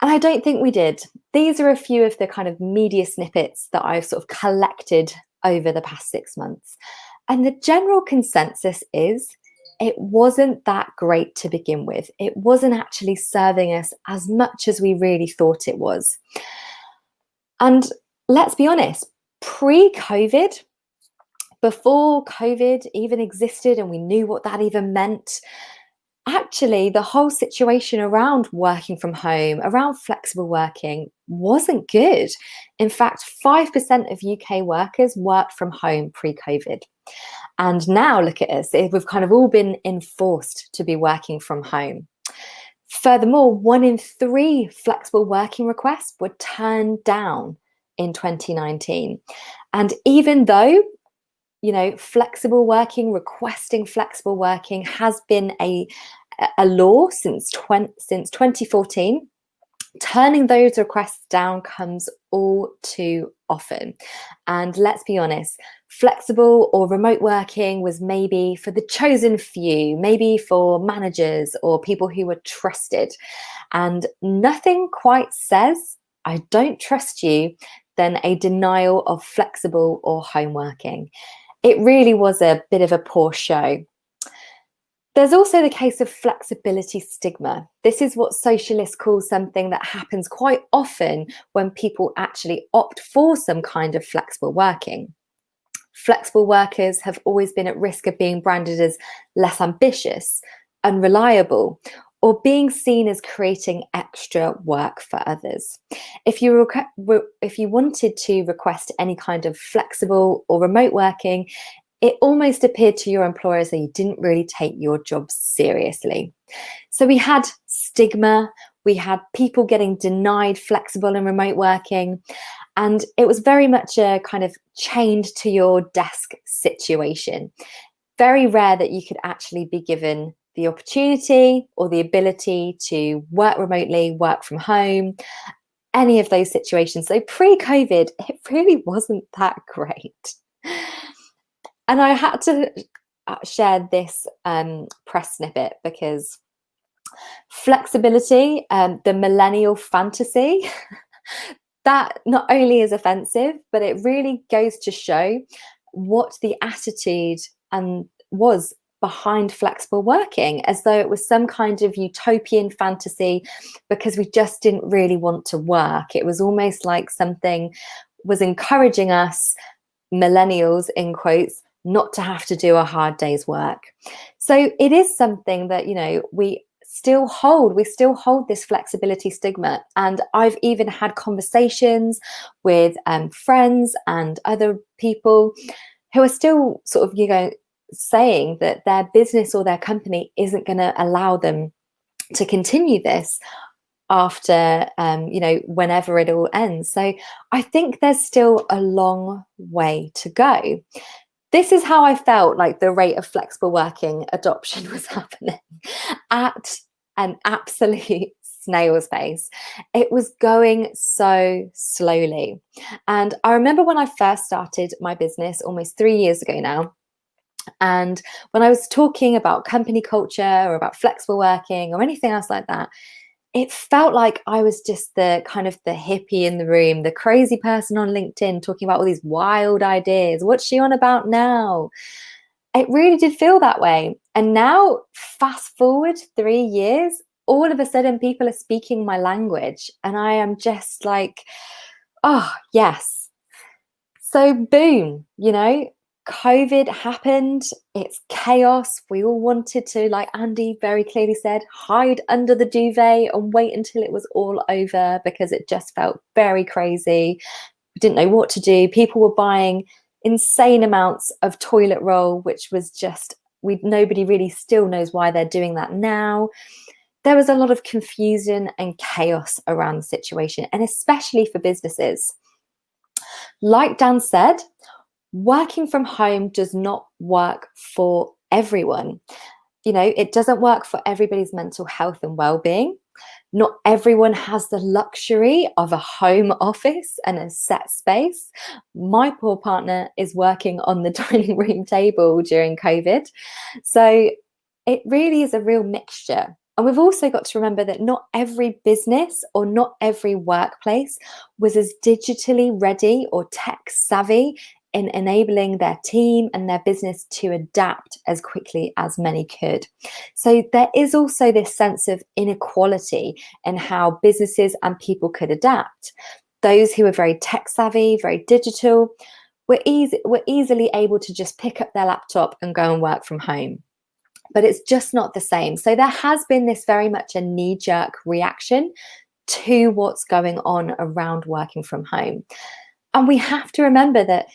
And I don't think we did. These are a few of the kind of media snippets that I've sort of collected over the past 6 months. And the general consensus is it wasn't that great to begin with. It wasn't actually serving us as much as we really thought it was. And let's be honest, pre-COVID, before COVID even existed and we knew what that even meant, actually the whole situation around working from home, around flexible working, wasn't good. In fact, 5% of UK workers worked from home pre-COVID. And now look at us, we've kind of all been enforced to be working from home. Furthermore, 1 in 3 flexible working requests were turned down in 2019. And even though, you know, requesting flexible working has been a law since 2014, turning those requests down comes all too often. And let's be honest, flexible or remote working was maybe for the chosen few, maybe for managers or people who were trusted. And nothing quite says, I don't trust you, than a denial of flexible or home working. It really was a bit of a poor show. There's also the case of flexibility stigma. This is what socialists call something that happens quite often when people actually opt for some kind of flexible working. Flexible workers have always been at risk of being branded as less ambitious, unreliable, or being seen as creating extra work for others. If you wanted to request any kind of flexible or remote working, it almost appeared to your employers that you didn't really take your job seriously. So we had stigma, we had people getting denied flexible and remote working, and it was very much a kind of chained to your desk situation. Very rare that you could actually be given the opportunity or the ability to work remotely, work from home, any of those situations. So pre-COVID, it really wasn't that great. And I had to share this press snippet because flexibility, the millennial fantasy, that not only is offensive, but it really goes to show what the attitude was behind flexible working, as though it was some kind of utopian fantasy because we just didn't really want to work. It was almost like something was encouraging us, millennials in quotes, not to have to do a hard day's work. So it is something that, you know, we still hold this flexibility stigma. And I've even had conversations with friends and other people who are still sort of, you know, saying that their business or their company isn't going to allow them to continue this after, you know, whenever it all ends. So I think there's still a long way to go. This is how I felt like the rate of flexible working adoption was happening at an absolute snail's pace. It was going so slowly. And I remember when I first started my business almost 3 years ago now, and when I was talking about company culture or about flexible working or anything else like that, it felt like I was just the kind of the hippie in the room, the crazy person on LinkedIn talking about all these wild ideas. What's she on about now? It really did feel that way. And now, fast forward 3 years, all of a sudden people are speaking my language. And I am just like, oh, yes. So boom, you know, COVID happened, it's chaos. We all wanted to, like Andy very clearly said, hide under the duvet and wait until it was all over because it just felt very crazy. We didn't know what to do. People were buying insane amounts of toilet roll, which was just, nobody really still knows why they're doing that now. There was a lot of confusion and chaos around the situation, and especially for businesses. Like Dan said, working from home does not work for everyone. You know, it doesn't work for everybody's mental health and well-being. Not everyone has the luxury of a home office and a set space. My poor partner is working on the dining room table during COVID. So it really is a real mixture. And we've also got to remember that not every business or not every workplace was as digitally ready or tech savvy in enabling their team and their business to adapt as quickly as many could. So there is also this sense of inequality in how businesses and people could adapt. Those who are very tech savvy, very digital, we're easily able to just pick up their laptop and go and work from home. But it's just not the same. So there has been this very much a knee-jerk reaction to what's going on around working from home. And we have to remember that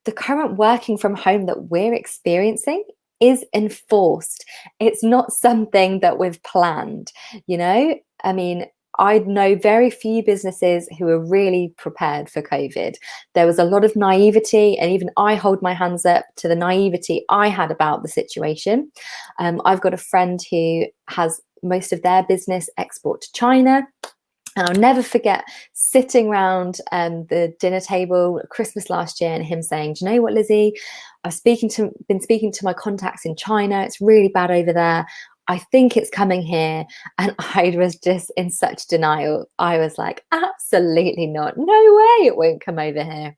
the current working from home that we're experiencing is enforced. It's not something that we've planned, you know? I mean, I know very few businesses who are really prepared for COVID. There was a lot of naivety, and even I hold my hands up to the naivety I had about the situation. I've got a friend who has most of their business export to China. And I'll never forget sitting around the dinner table at Christmas last year and him saying, do you know what, Lizzie, I've been speaking to my contacts in China. It's really bad over there. I think it's coming here. And I was just in such denial. I was like, absolutely not. No way it won't come over here.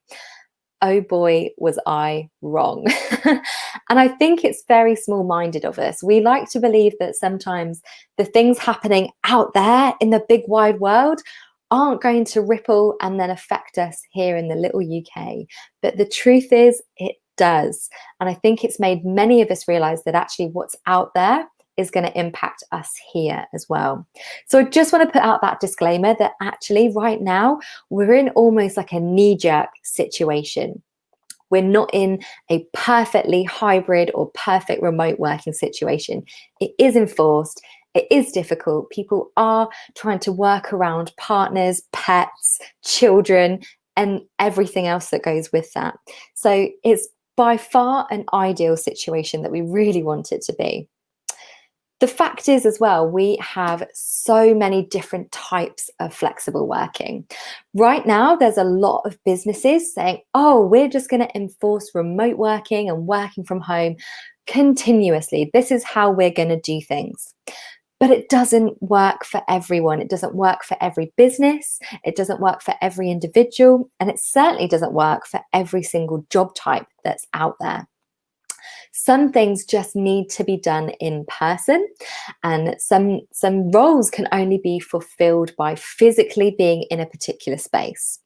Oh boy, was I wrong. And I think it's very small-minded of us. We like to believe that sometimes the things happening out there in the big wide world aren't going to ripple and then affect us here in the little UK. But the truth is, it does. And I think it's made many of us realize that actually what's out there is going to impact us here as well. So I just want to put out that disclaimer that actually right now we're in almost like a knee-jerk situation. We're not in a perfectly hybrid or perfect remote working situation. It is enforced. It is difficult. People are trying to work around partners, pets, children, and everything else that goes with that. So it's by far an ideal situation that we really want it to be. The fact is as well, we have so many different types of flexible working. Right now, there's a lot of businesses saying, oh, we're just going to enforce remote working and working from home continuously. This is how we're going to do things. But it doesn't work for everyone. It doesn't work for every business. It doesn't work for every individual. And it certainly doesn't work for every single job type that's out there. Some things just need to be done in person, and some roles can only be fulfilled by physically being in a particular space.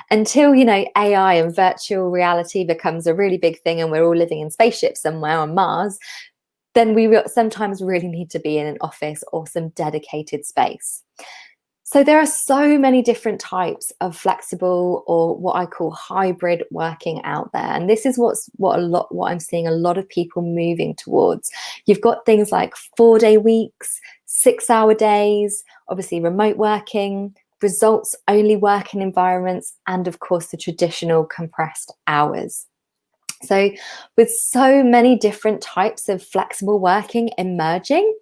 Until, you know, AI and virtual reality becomes a really big thing and we're all living in spaceships somewhere on Mars, then we sometimes really need to be in an office or some dedicated space. So there are so many different types of flexible or what I call hybrid working out there. And this is what I'm seeing a lot of people moving towards. You've got things like 4-day weeks, 6-hour days, obviously remote working, results only working environments, and of course the traditional compressed hours. So with so many different types of flexible working emerging,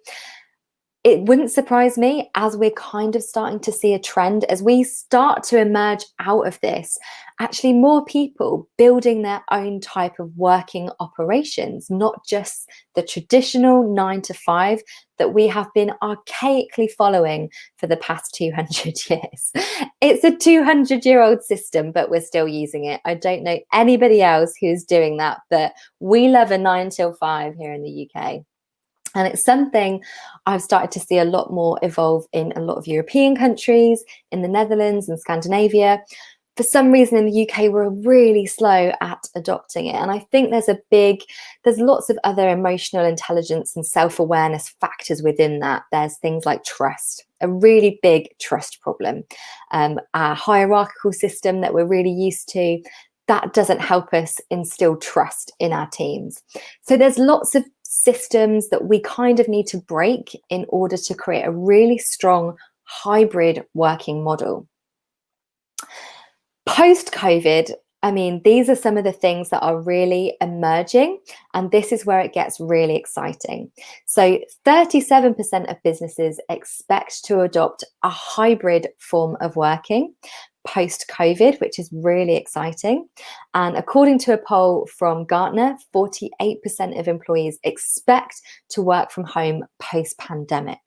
it wouldn't surprise me as we're kind of starting to see a trend as we start to emerge out of this, actually more people building their own type of working operations, not just the traditional 9-to-5 that we have been archaically following for the past 200 years. It's a 200-year-old system, but we're still using it. I don't know anybody else who's doing that, but we love a 9-till-5 here in the UK. And it's something I've started to see a lot more evolve in a lot of European countries, in the Netherlands and Scandinavia. For some reason in the UK, we're really slow at adopting it. And I think there's lots of other emotional intelligence and self-awareness factors within that. There's things like trust, a really big trust problem. Our hierarchical system that we're really used to, that doesn't help us instill trust in our teams. So there's lots of systems that we kind of need to break in order to create a really strong hybrid working model. Post-COVID, I mean, these are some of the things that are really emerging, and this is where it gets really exciting. So 37% of businesses expect to adopt a hybrid form of working post-COVID, which is really exciting. And according to a poll from Gartner, 48% of employees expect to work from home post-pandemic.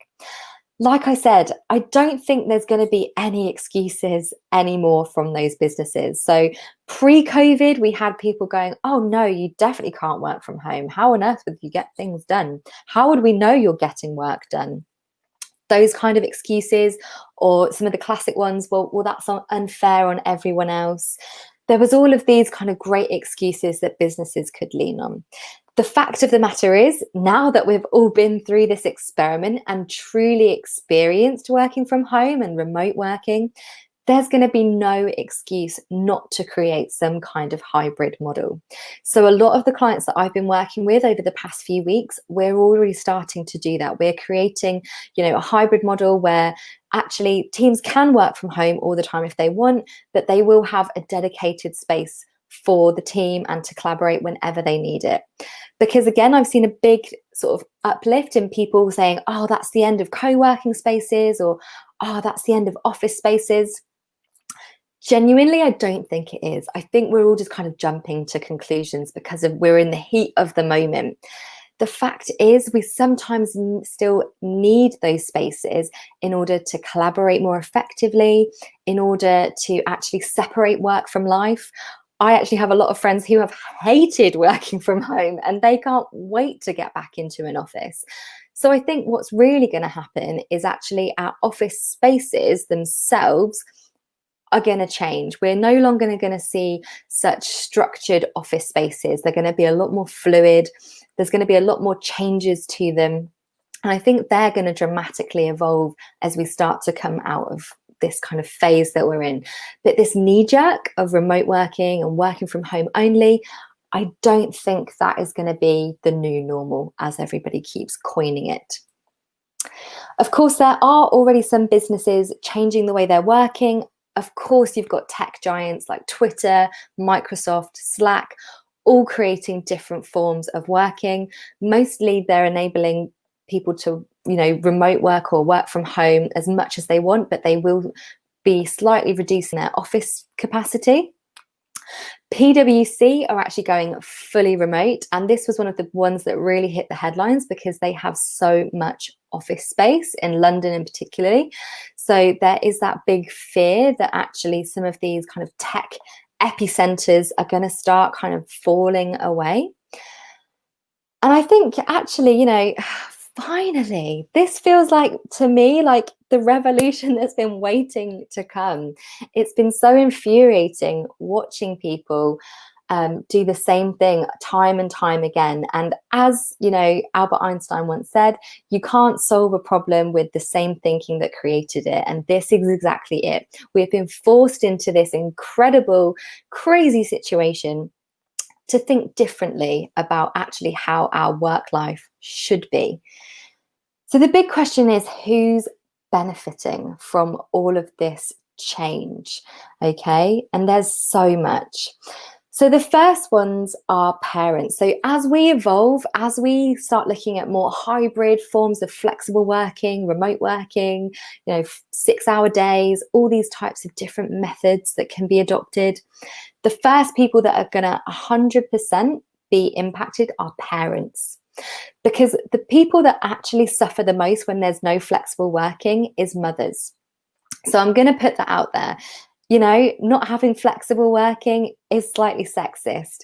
Like I said, I don't think there's going to be any excuses anymore from those businesses. So pre-COVID, we had people going, oh no, you definitely can't work from home. How on earth would you get things done? How would we know you're getting work done? Those kind of excuses, or some of the classic ones, well, that's unfair on everyone else. there was all of these kind of great excuses that businesses could lean on. The fact of the matter is, now that we've all been through this experiment and truly experienced working from home and remote working, there's going to be no excuse not to create some kind of hybrid model. So a lot of the clients that I've been working with over the past few weeks, we're already starting to do that. We're creating, a hybrid model where actually teams can work from home all the time if they want, but they will have a dedicated space for the team and to collaborate whenever they need it. Because again, I've seen a big sort of uplift in people saying, oh, that's the end of co-working spaces, or oh, that's the end of office spaces. Genuinely, I don't think it is. I think we're all just kind of jumping to conclusions because we're in the heat of the moment. The fact is, we sometimes still need those spaces in order to collaborate more effectively, in order to actually separate work from life. I actually have a lot of friends who have hated working from home and they can't wait to get back into an office. So I think what's really going to happen is actually our office spaces themselves are going to change. We're no longer going to see such structured office spaces. They're going to be a lot more fluid. There's going to be a lot more changes to them. And I think they're going to dramatically evolve as we start to come out of this kind of phase that we're in. But this knee-jerk of remote working and working from home only, I don't think that is going to be the new normal, as everybody keeps coining it. Of course, there are already some businesses changing the way they're working. Of course, you've got tech giants like Twitter, Microsoft, Slack, all creating different forms of working. Mostly they're enabling people to, remote work or work from home as much as they want, but they will be slightly reducing their office capacity. PwC are actually going fully remote, and this was one of the ones that really hit the headlines because they have so much office space in London in particularly. So there is that big fear that actually some of these kind of tech epicenters are going to start kind of falling away. And I think actually, finally, this feels like, to me, like the revolution that's been waiting to come. It's been so infuriating watching people do the same thing time and time again. And as Albert Einstein once said, you can't solve a problem with the same thinking that created it. And this is exactly it. We've been forced into this incredible, crazy situation to think differently about actually how our work life should be. So the big question is, who's benefiting from all of this change? Okay, and there's so much. So the first ones are parents. So as we evolve, as we start looking at more hybrid forms of flexible working, remote working, 6-hour days, all these types of different methods that can be adopted, the first people that are going to 100% be impacted are parents. Because the people that actually suffer the most when there's no flexible working is mothers. So I'm going to put that out there. Not having flexible working is slightly sexist,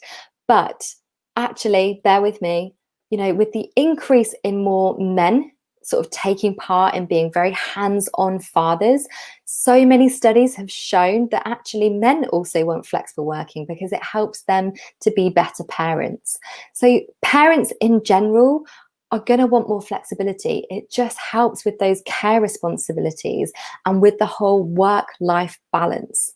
but actually, bear with me, with the increase in more men sort of taking part in being very hands-on fathers, so many studies have shown that actually men also want flexible working because it helps them to be better parents. So parents in general are going to want more flexibility. It just helps with those care responsibilities and with the whole work-life balance.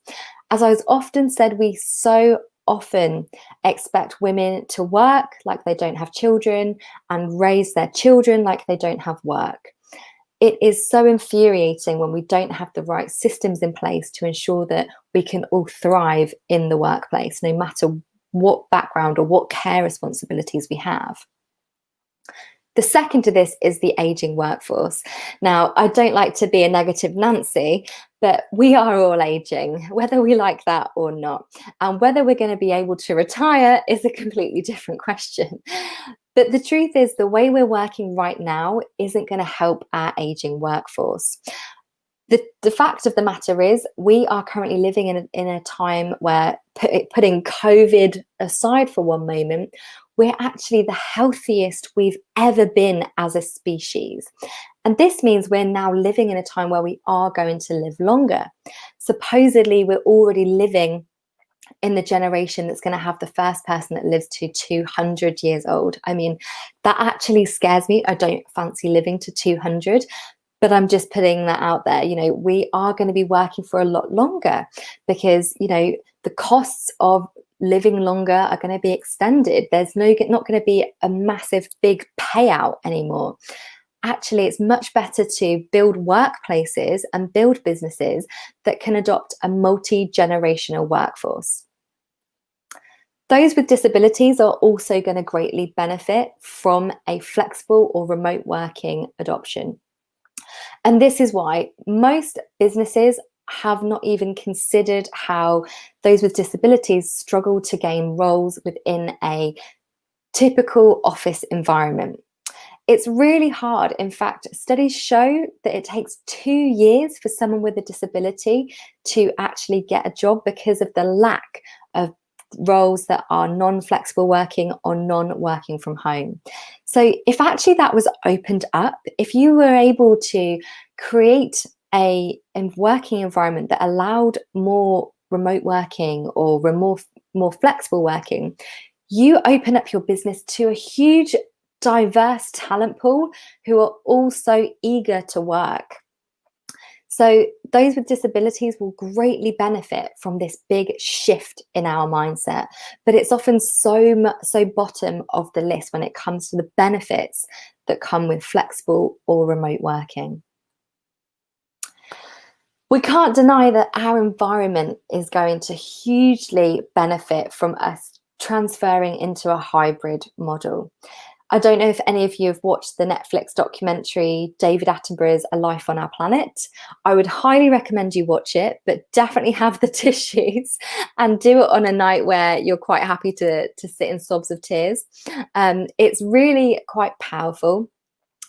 As I was often said, we so often expect women to work like they don't have children and raise their children like they don't have work. It is so infuriating when we don't have the right systems in place to ensure that we can all thrive in the workplace, no matter what background or what care responsibilities we have. The second to this is the aging workforce. Now, I don't like to be a negative Nancy, but we are all aging, whether we like that or not. And whether we're going to be able to retire is a completely different question. But the truth is, the way we're working right now isn't going to help our aging workforce. The fact of the matter is, we are currently living in a time where, putting COVID aside for one moment, we're actually the healthiest we've ever been as a species. And this means we're now living in a time where we are going to live longer. Supposedly, we're already living in the generation that's going to have the first person that lives to 200 years old. I mean, that actually scares me. I don't fancy living to 200, but I'm just putting that out there. You know, we are going to be working for a lot longer because, you know, the costs of living longer are going to be extended. There's not going to be a massive big payout anymore. Actually, it's much better to build workplaces and build businesses that can adopt a multi-generational workforce. Those with disabilities are also going to greatly benefit from a flexible or remote working adoption. And this is why most businesses have not even considered how those with disabilities struggle to gain roles within a typical office environment. It's really hard. In fact, studies show that it takes 2 years for someone with a disability to actually get a job because of the lack of roles that are non-flexible working or non-working from home. So if actually that was opened up, if you were able to create a working environment that allowed more remote working or more flexible working, you open up your business to a huge diverse talent pool who are also eager to work. So those with disabilities will greatly benefit from this big shift in our mindset, but it's often so bottom of the list when it comes to the benefits that come with flexible or remote working. We can't deny that our environment is going to hugely benefit from us transferring into a hybrid model. I don't know if any of you have watched the Netflix documentary David Attenborough's A Life on Our Planet. I would highly recommend you watch it, but definitely have the tissues and do it on a night where you're quite happy to sit in sobs of tears. It's really quite powerful.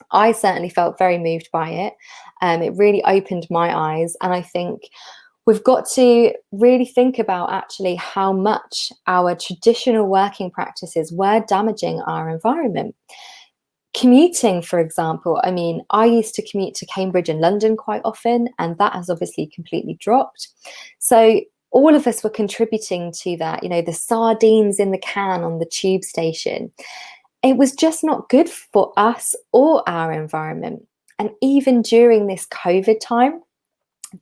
I certainly felt very moved by it. It really opened my eyes, and I think we've got to really think about actually how much our traditional working practices were damaging our environment. Commuting, for example, I mean, I used to commute to Cambridge and London quite often, and that has obviously completely dropped. So all of us were contributing to that, you know, the sardines in the can on the tube station. It was just not good for us or our environment. And even during this COVID time,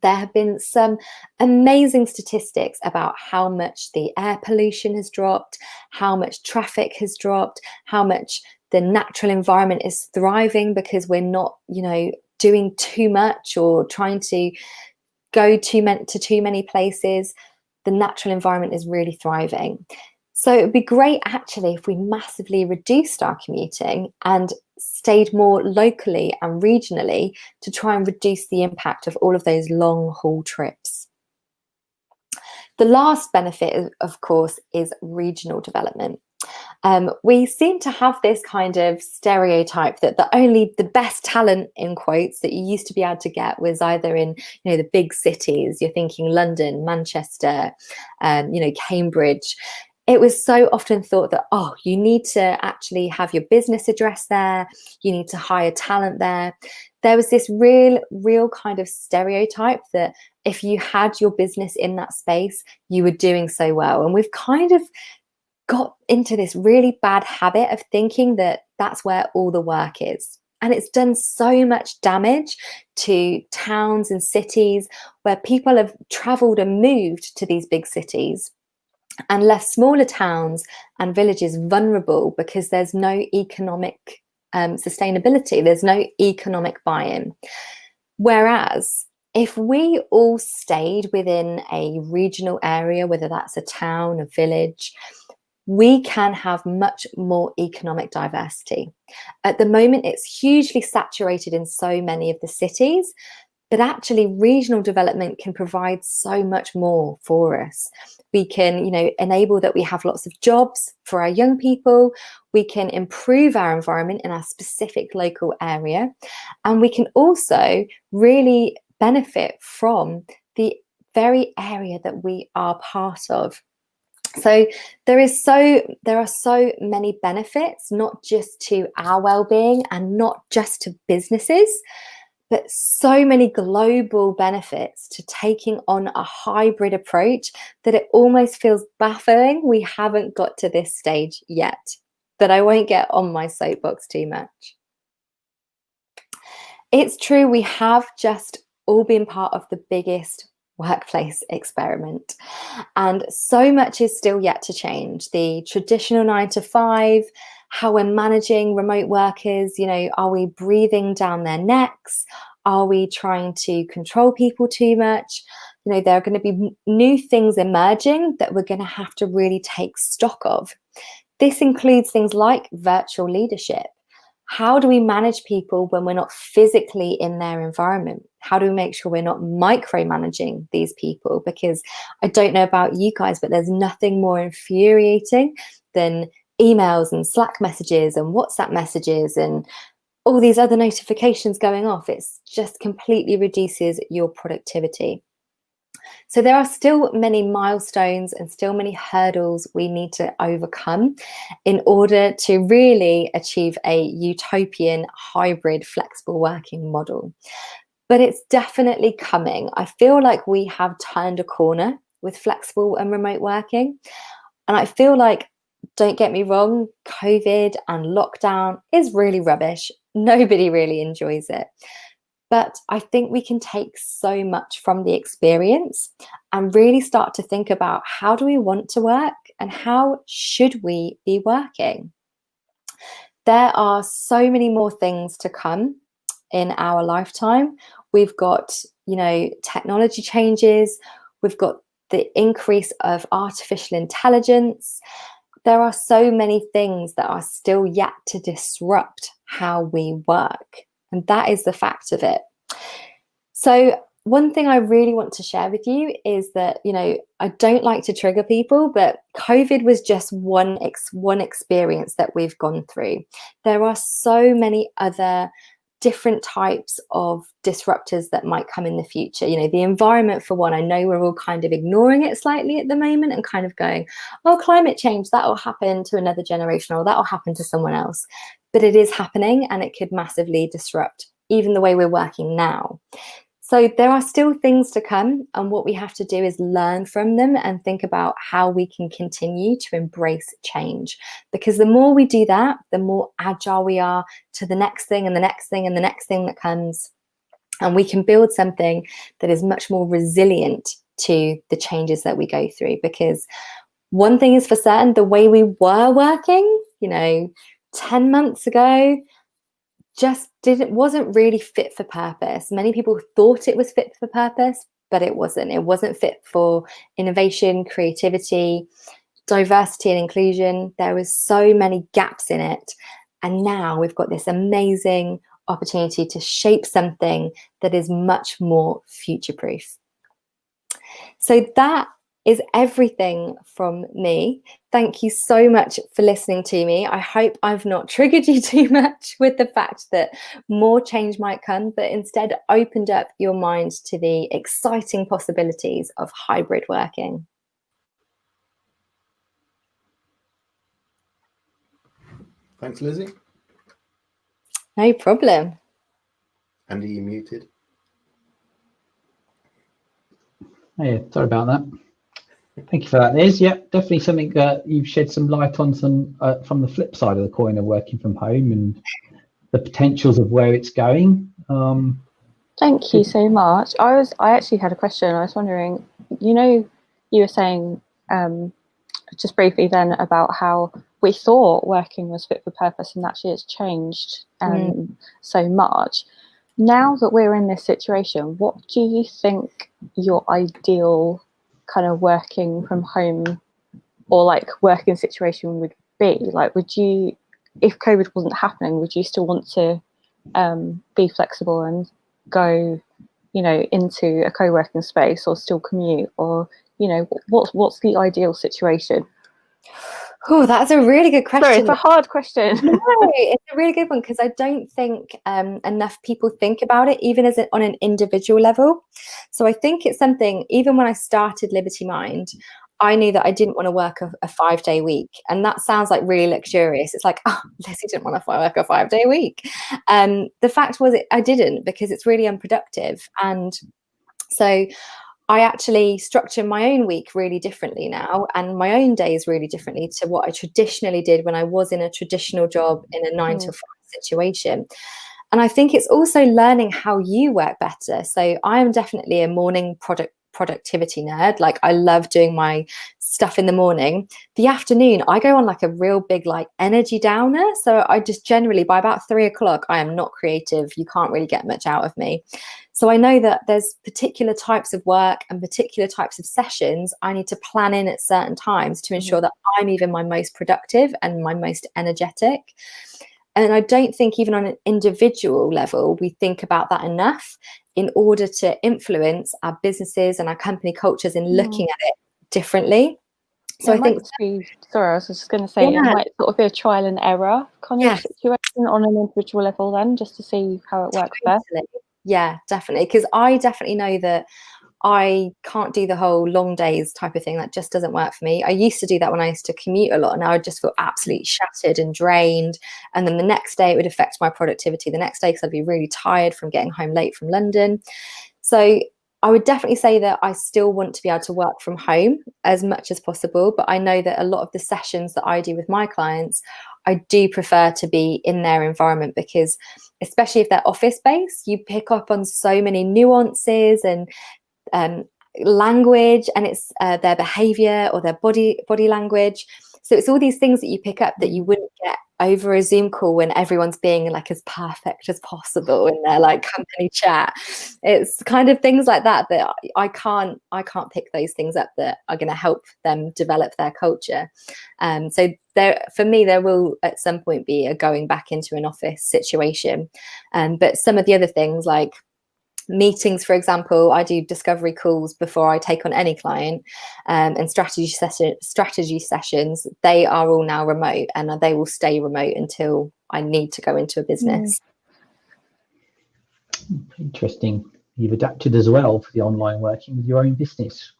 there have been some amazing statistics about how much the air pollution has dropped, how much traffic has dropped, how much the natural environment is thriving because we're not, you know, doing too much or trying to go too many places. The natural environment is really thriving. So it would be great actually if we massively reduced our commuting and stayed more locally and regionally to try and reduce the impact of all of those long haul trips. The last benefit, of course, is regional development. We seem to have this kind of stereotype that the best talent, in quotes, that you used to be able to get was either in, you know, the big cities. You're thinking London, Manchester, you know, Cambridge. It was so often thought that, oh, you need to actually have your business address there. You need to hire talent there. There was this real kind of stereotype that if you had your business in that space, you were doing so well. And we've kind of got into this really bad habit of thinking that that's where all the work is. And it's done so much damage to towns and cities where people have traveled and moved to these big cities and left smaller towns and villages vulnerable because there's no economic sustainability, there's no economic buy-in. Whereas if we all stayed within a regional area, whether that's a town, a village, we can have much more economic diversity. At the moment, it's hugely saturated in so many of the cities, but actually regional development can provide so much more for us. We can, you know, enable that we have lots of jobs for our young people. We can improve our environment in our specific local area. And we can also really benefit from the very area that we are part of. So there are so many benefits, not just to our well-being and not just to businesses, but so many global benefits to taking on a hybrid approach that it almost feels baffling we haven't got to this stage yet. But I won't get on my soapbox too much. It's true, we have just all been part of the biggest workplace experiment, and so much is still yet to change. The traditional 9 to 5, how we're managing remote workers, you know, are we breathing down their necks? Are we trying to control people too much? You know, there are going to be new things emerging that we're going to have to really take stock of. This includes things like virtual leadership. How do we manage people when we're not physically in their environment? How do we make sure we're not micromanaging these people? Because I don't know about you guys, but there's nothing more infuriating than emails and Slack messages and WhatsApp messages and all these other notifications going off. It's just completely reduces your productivity. So there are still many milestones and still many hurdles we need to overcome in order to really achieve a utopian hybrid flexible working model. But it's definitely coming. I feel like we have turned a corner with flexible and remote working. And I feel like, don't get me wrong, COVID and lockdown is really rubbish. Nobody really enjoys it. But I think we can take so much from the experience and really start to think about, how do we want to work and how should we be working? There are so many more things to come in our lifetime. We've got, you know, technology changes. We've got the increase of artificial intelligence. There are so many things that are still yet to disrupt how we work. And that is the fact of it. So one thing I really want to share with you is that, you know, I don't like to trigger people, but COVID was just one experience that we've gone through. There are so many other different types of disruptors that might come in the future. You know, the environment, for one, I know we're all kind of ignoring it slightly at the moment and kind of going, oh, climate change, that will happen to another generation or that will happen to someone else. But it is happening, and it could massively disrupt even the way we're working now. So there are still things to come, and what we have to do is learn from them and think about how we can continue to embrace change. Because the more we do that, the more agile we are to the next thing and the next thing and the next thing that comes. And we can build something that is much more resilient to the changes that we go through. Because one thing is for certain, the way we were working, you know, 10 months ago, just wasn't really fit for purpose. Many people thought it was fit for purpose, but it wasn't. It wasn't fit for innovation, creativity, diversity and inclusion. There was so many gaps in it. And now we've got this amazing opportunity to shape something that is much more future-proof. So that is everything from me. Thank you so much for listening to me. I hope I've not triggered you too much with the fact that more change might come, but instead opened up your mind to the exciting possibilities of hybrid working. Thanks, Lizzie. No problem. Andy, you muted. Yeah, sorry about that. Thank you for that, Liz. Yeah, definitely something that you've shed some light on, some from the flip side of the coin of working from home and the potentials of where it's going. Thank you so much. I actually had a question. I was wondering, you know, you were saying just briefly then about how we thought working was fit for purpose, and actually it's changed so much. Now that we're in this situation, what do you think your ideal kind of working from home or like working situation would be? Like, would you, if COVID wasn't happening, would you still want to be flexible and go, you know, into a co-working space or still commute, or, you know, what's the ideal situation? Oh, that's a really good question. Sorry, it's a hard question. No, it's a really good one, because I don't think enough people think about it, even as on an individual level. So I think it's something, even when I started Liberty Mind, I knew that I didn't want to work a 5-day week. And that sounds like really luxurious. It's like, oh, Lizzie didn't want to work a 5-day week. The fact was I didn't, because it's really unproductive. And so I actually structure my own week really differently now, and my own days really differently to what I traditionally did when I was in a traditional job in a 9-to-5 situation. And I think it's also learning how you work better. So I am definitely a morning productivity nerd. Like, I love doing my stuff in the morning. The afternoon, I go on like a real big like energy downer. So I just generally, by about 3 o'clock, I am not creative. You can't really get much out of me. So I know that there's particular types of work and particular types of sessions I need to plan in at certain times to ensure that I'm even my most productive and my most energetic. And I don't think even on an individual level, we think about that enough in order to influence our businesses and our company cultures in looking at it differently. So I think, sorry, I was just going to say, it might sort of be a trial and error kind of situation on an individual level then, just to see how it works best. Yeah, definitely. Because I definitely know that I can't do the whole long days type of thing. That just doesn't work for me. I used to do that when I used to commute a lot, and I would just feel absolutely shattered and drained. And then the next day it would affect my productivity the next day, because I'd be really tired from getting home late from London. So I would definitely say that I still want to be able to work from home as much as possible. But I know that a lot of the sessions that I do with my clients, I do prefer to be in their environment, because especially if they're office based, you pick up on so many nuances and language, and it's their behavior or their body language. So it's all these things that you pick up that you wouldn't get over a Zoom call when everyone's being like as perfect as possible in their like company chat. It's kind of things like that that I can't pick those things up that are going to help them develop their culture. So for me, there will at some point be a going back into an office situation. But some of the other things, like meetings, for example, I do discovery calls before I take on any client, and strategy sessions, they are all now remote, and they will stay remote until I need to go into a business. Interesting. You've adapted as well for the online working with your own business.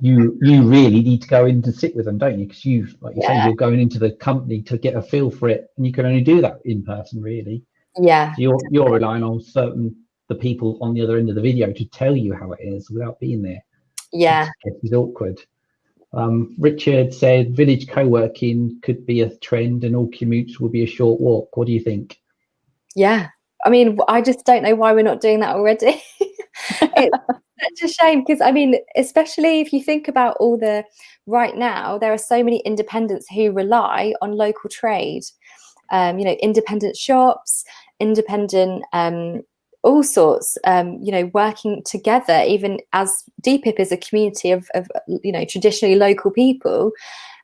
You really need to go in to sit with them, don't you? Because like you say, you're going into the company to get a feel for it, and you can only do that in person, really. Yeah. So you're relying on the people on the other end of the video to tell you how it is without being there. Yeah. It's awkward. Richard said village co-working could be a trend and all commutes will be a short walk. What do you think? Yeah. I mean, I just don't know why we're not doing that already. It's such a shame, because I mean, especially if you think about right now, there are so many independents who rely on local trade, independent shops, independent, all sorts, working together, even as DPiP is a community of traditionally local people.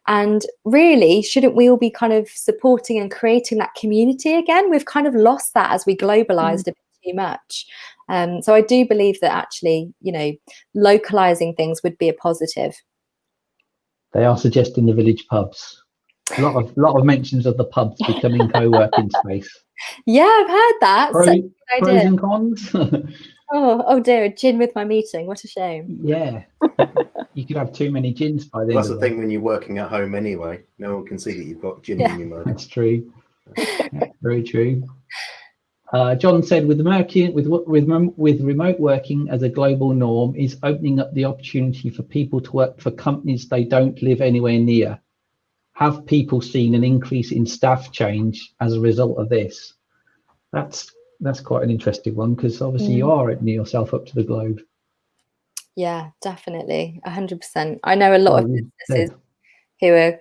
And really, shouldn't we all be kind of supporting and creating that community again? We've kind of lost that as we globalized a bit too much. So I do believe that actually, localizing things would be a positive. They are suggesting the village pubs. A lot of mentions of the pubs becoming co-working space. Yeah, I've heard that. Pros and cons. Oh dear, a gin with my meeting. What a shame. Yeah. You could have too many gins by then. That's the thing when you're working at home anyway. No one can see that you've got gin in your mug. That's true. Very true. John said, with remote working as a global norm, is opening up the opportunity for people to work for companies they don't live anywhere near. Have people seen an increase in staff change as a result of this? That's quite an interesting one, because obviously you are opening yourself up to the globe. Yeah, definitely, 100%. I know a lot of businesses who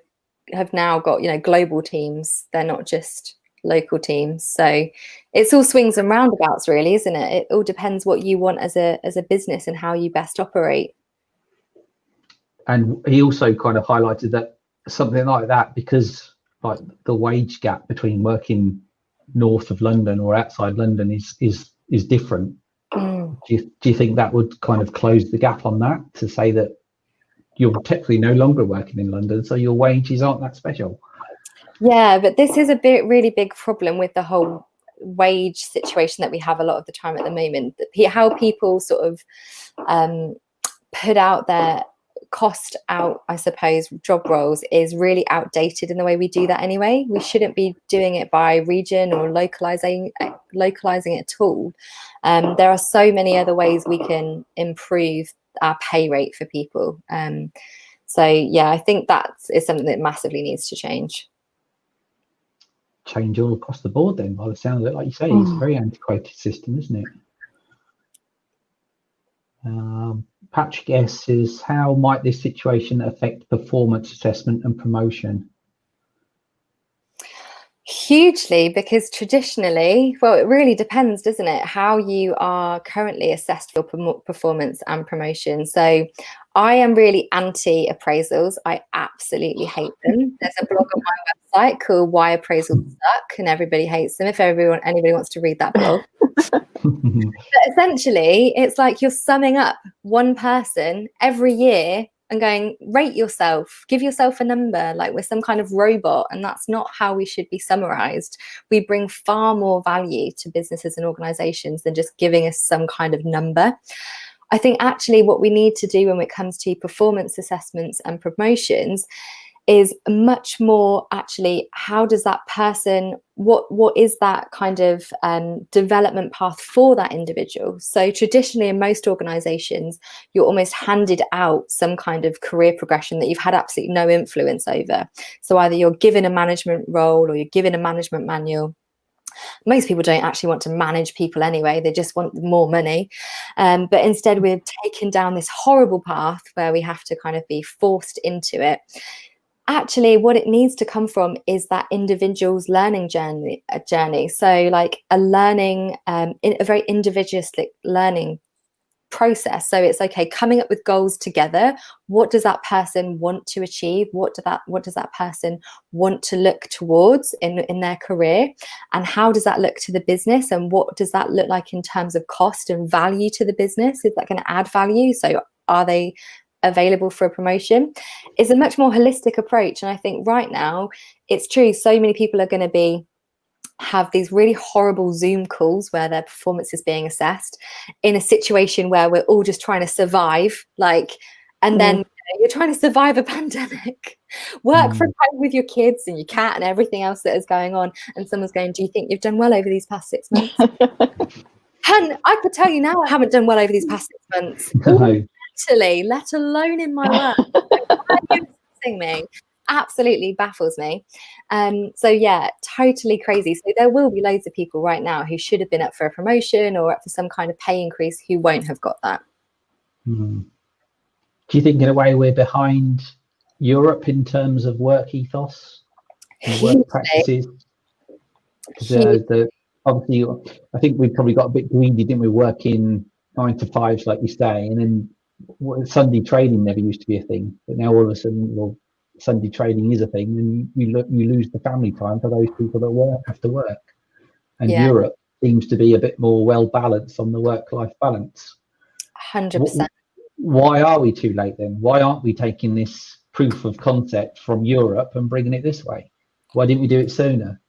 have now got global teams. They're not just local teams. So it's all swings and roundabouts, really, isn't it? It all depends what you want as a business and how you best operate. And he also kind of highlighted that something like that, because like the wage gap between working north of London or outside London is different. Do you think that would kind of close the gap on that, to say that you're technically no longer working in London, so your wages aren't that special? Yeah, but this is a really big problem with the whole wage situation that we have a lot of the time at the moment. How people sort of put out their cost out, I suppose, job roles is really outdated in the way we do that anyway. We shouldn't be doing it by region or localizing it at all. There are so many other ways we can improve our pay rate for people. So yeah, I think that is something that massively needs to change. Change all across the board then, by the sound of it. Like you say, it's a very antiquated system, isn't it? Patrick S is, how might this situation affect performance assessment and promotion? Hugely, because traditionally, well, it really depends, doesn't it, how you are currently assessed for performance and promotion. So I am really anti appraisals. I absolutely hate them. There's a blog on my website called Why Appraisals Suck, and everybody hates them. If anybody wants to read that blog. But essentially, it's like you're summing up one person every year and going, rate yourself, give yourself a number, like we're some kind of robot. And that's not how we should be summarized. We bring far more value to businesses and organizations than just giving us some kind of number. I think actually what we need to do when it comes to performance assessments and promotions is much more actually, how does that person, what is that kind of development path for that individual? So traditionally in most organizations, you're almost handed out some kind of career progression that you've had absolutely no influence over. So either you're given a management role or you're given a management manual. Most people don't actually want to manage people anyway, they just want more money. But instead we're taken down this horrible path where we have to kind of be forced into it. Actually, what it needs to come from is that individual's learning journey. So like a learning, in a very individualistic learning process. So it's okay, coming up with goals together. What does that person want to achieve? What does that person want to look towards in their career? And how does that look to the business? And what does that look like in terms of cost and value to the business? Is that going to add value? So are they available for a promotion? Is a much more holistic approach. And I think right now it's true, so many people are going to have these really horrible Zoom calls where their performance is being assessed in a situation where we're all just trying to survive, and then you're trying to survive a pandemic, work from home with your kids and your cat and everything else that is going on, and someone's going, do you think you've done well over these past 6 months? And I could tell you now I haven't done well over these past 6 months. No. Mentally, let alone in my work. Why are you assessing me? Absolutely baffles me. So yeah, totally crazy. So there will be loads of people right now who should have been up for a promotion or up for some kind of pay increase who won't have got that. Do you think in a way we're behind Europe in terms of work ethos and work practices? Obviously, I think we probably got a bit greedy, didn't we, working 9 to 5s like you say, and then Sunday trading never used to be a thing, but now all of a sudden, Sunday trading is a thing, and you lose the family time for those people that have to work. And Europe seems to be a bit more well balanced on the work-life balance. 100%. Why are we too late then? Why aren't we taking this proof of concept from Europe and bringing it this way? Why didn't we do it sooner?